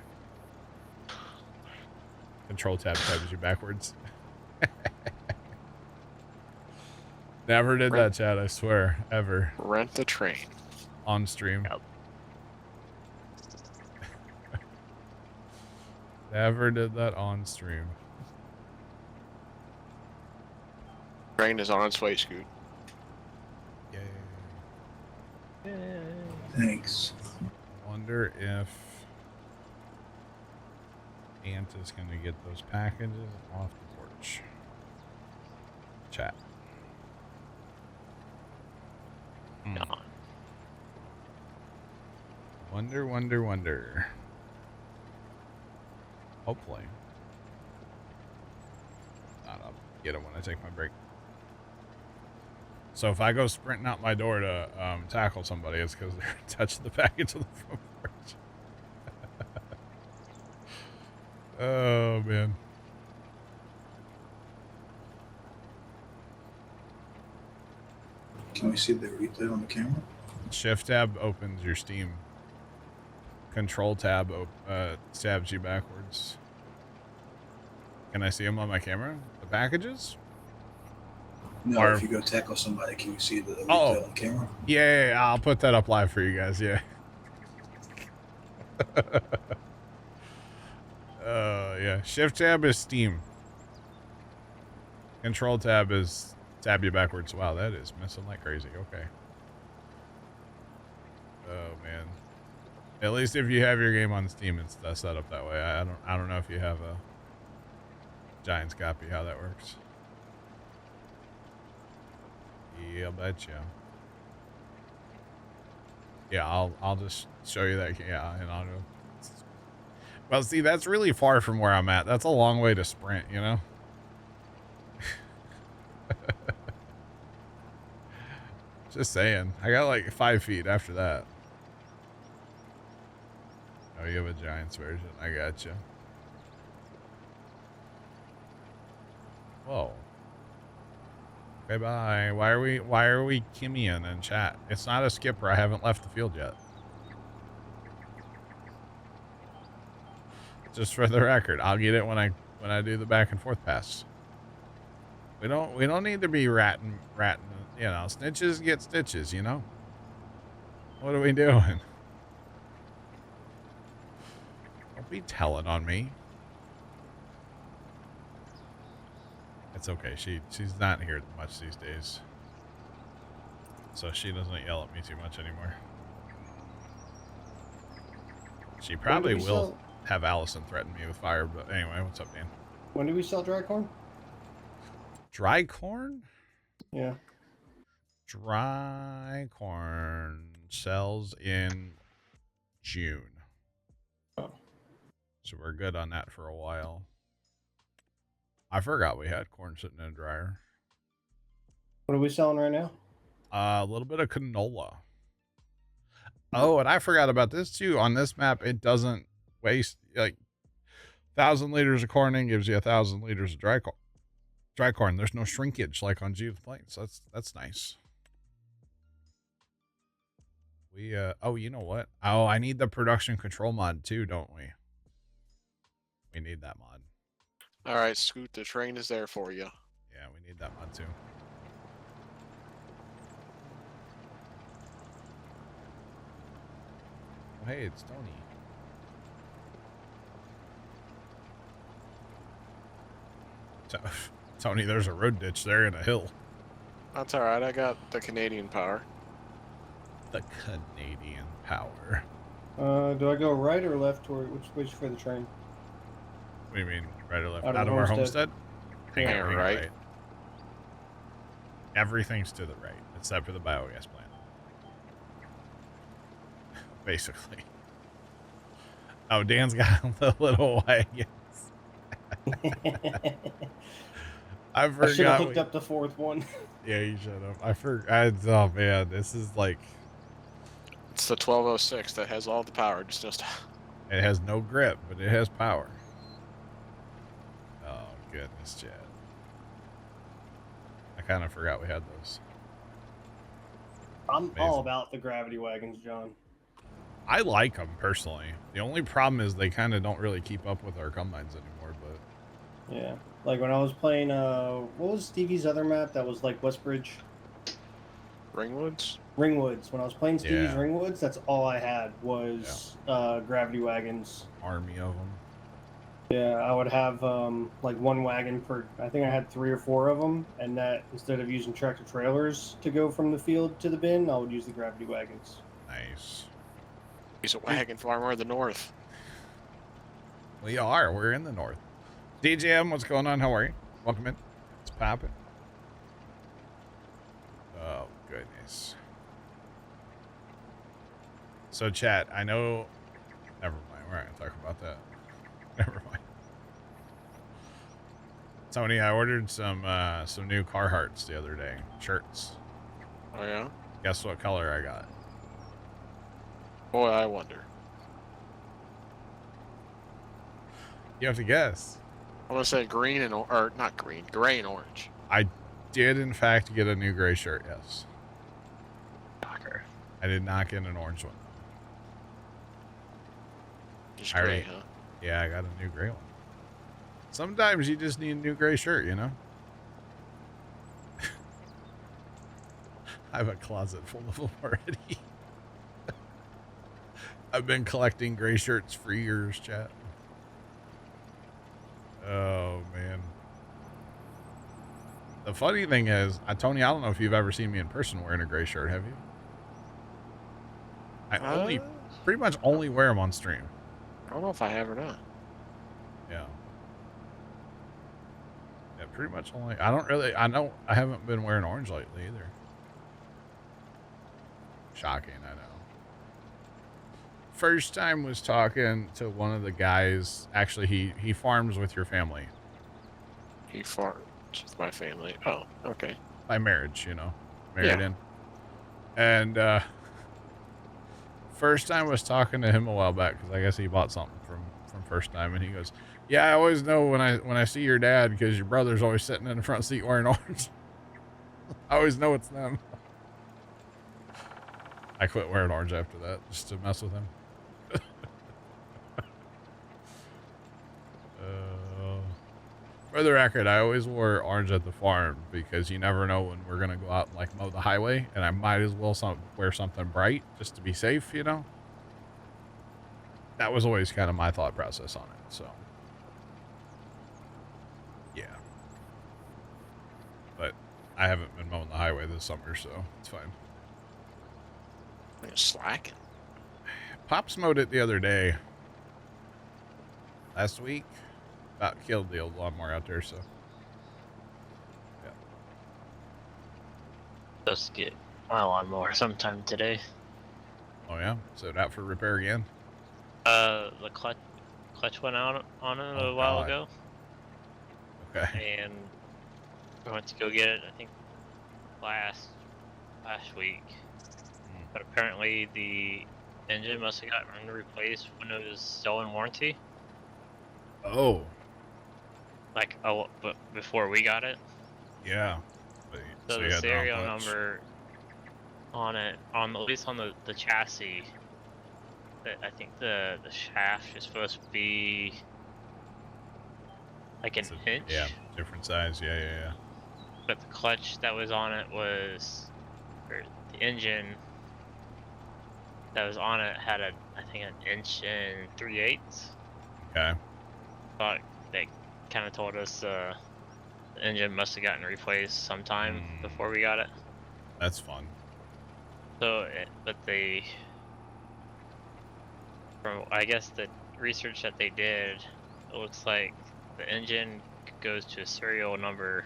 Control Tab tabs you backwards. Never did that, Chad, I swear, ever.
Rent the train.
On stream.
Yep.
Never did that on stream.
Train is on its way, Scoot.
Yay.
Thanks.
Wonder if Ant is going to get those packages off the porch. Chat.
No.
Wonder. Hopefully. I'll get them when I take my break. So if I go sprinting out my door to tackle somebody, it's because they're touching the package on the front porch. Oh, man.
Can we see the replay on the camera?
Shift tab opens your Steam. Control tab stabs you backwards. Can I see them on my camera? The packages?
No,
Or-
if you go tackle somebody, can you see the replay
Oh.
on the camera?
Yeah, I'll put that up live for you guys, yeah. Yeah. Shift tab is Steam. Control tab is tab you backwards. Wow, that is missing like crazy. Okay. Oh man. At least if you have your game on Steam, it's set up that way. I don't know if you have a Giants copy how that works. Yeah, betcha. Yeah, I'll just show you that. Yeah, and I'll go. Well, see, that's really far from where I'm at. That's a long way to sprint, you know? Just saying. I got like 5 feet after that. Oh, you have a Giants version. I got you. Whoa. Okay, bye. Why are we Kimian in chat? It's not a skipper. I haven't left the field yet. Just for the record, I'll get it when I do the back and forth pass. We don't need to be ratting, you know, snitches get stitches, you know? What are we doing? Don't be telling on me. It's okay. She's not here much these days. So she doesn't yell at me too much anymore. She probably will have Allison threaten me with fire, but anyway, what's up, Dan?
When do we sell dry corn?
Dry corn?
Yeah.
Dry corn sells in June.
Oh.
So we're good on that for a while. I forgot we had corn sitting in a dryer.
What are we selling right now?
A little bit of canola. Oh, and I forgot about this too. On this map, it doesn't waste, like 1,000 liters of corn in gives you 1,000 liters of dry corn. Dry corn. There's no shrinkage like on Jesus Plains. That's nice. We oh, you know what? Oh, I need the production control mod too, don't we? We need that mod.
All right, Scoot, the train is there for you.
Yeah, we need that mod too. Oh, hey, it's Tony. Tony, there's a road ditch there and a hill.
That's all right. I got the Canadian power.
The Canadian Power.
Do I go right or left toward which for the train?
What do you mean, right or left?
Out
Out
of
of our
Homestead?
homestead?
Yeah.
Hang
Right.
Everything's to the right, except for the biogas plant. Basically. Oh, Dan's got the little wagons. I
I should
forgot.
have hooked up the fourth one.
Yeah, you should have. I forgot. Oh, man. This is like...
It's the 1206 that has all the power. Just
It has no grip, but it has power. Oh, goodness, Chad. I kind of forgot we had those.
I'm
Amazing.
all about the gravity wagons, John.
I like them, personally. The only problem is they kind of don't really keep up with our combines anymore, but...
Yeah. Like when I was playing, what was Stevie's other map that was like Westbridge?
Ringwoods.
Ringwoods. When I was playing Stevie's
Yeah.
Ringwoods, that's all I had was gravity wagons.
Army of them.
Yeah, I would have like one wagon per. I think I had 3 or 4 of them, and that instead of using tractor trailers to go from the field to the bin, I would use the gravity wagons.
Nice.
He's a wagon farmer of the north.
We are. We're in the north. DJM, what's going on? How are you? Welcome in. It's popping. Oh, goodness. So, chat, I know... Never mind. We're not going to talk about that. Never mind. Tony, I ordered some new Carhartts the other day. Shirts.
Oh yeah.
Guess what color I got?
Boy, I wonder.
You have to guess.
I'm gonna say green and or not green, gray and orange.
I did, in fact, get a new gray shirt, yes.
Shocker.
I did not get an orange one.
Just
I
gray,
already-
huh?
Yeah, I got a new gray one. Sometimes you just need a new gray shirt, you know? I have a closet full of them already. I've been collecting gray shirts for years, chat. Oh, man. The funny thing is, Tony, I don't know if you've ever seen me in person wearing a gray shirt, have you? I pretty much only wear them on stream.
I don't know if I have or not.
Yeah. Yeah, pretty much only. I haven't been wearing orange lately either. Shocking, I know. First time was talking to one of the guys. Actually, he farms with your family.
He farms with my family. Oh, okay.
By marriage, you know. Married
Yeah.
in. And first time was talking to him a while back because I guess he bought something from first time, and he goes, "Yeah, I always know when I see your dad because your brother's always sitting in the front seat wearing orange. I always know it's them." I quit wearing orange after that just to mess with him. For the record, I always wore orange at the farm because you never know when we're gonna go out and like mow the highway, and I might as well wear something bright just to be safe, you know. That was always kind of my thought process on it. So, yeah. But I haven't been mowing the highway this summer, so it's fine.
Like slacking.
Pops mowed it the other day. Last week. About killed the old lawnmower out there, so. Yeah.
Just get my lawnmower sometime today.
Oh, yeah? So out for repair again?
The clutch went out on it a while
God.
ago,
Okay.
and I went to go get it. I think last week, but apparently the engine must have gotten replaced when it was still in warranty.
Oh,
But before we got it.
yeah.
So
you
the
had the wrong
serial
clutch.
number on it, at least on the chassis, I think the shaft is supposed to be like an inch.
Yeah, different size. Yeah.
But the clutch that was on it was, or the engine that was on it had I think an inch and 3/8.
Okay.
But they kind of told us the engine must have gotten replaced sometime before we got it.
That's fun.
So, but they, from I guess the research that they did, it looks like the engine goes to a serial number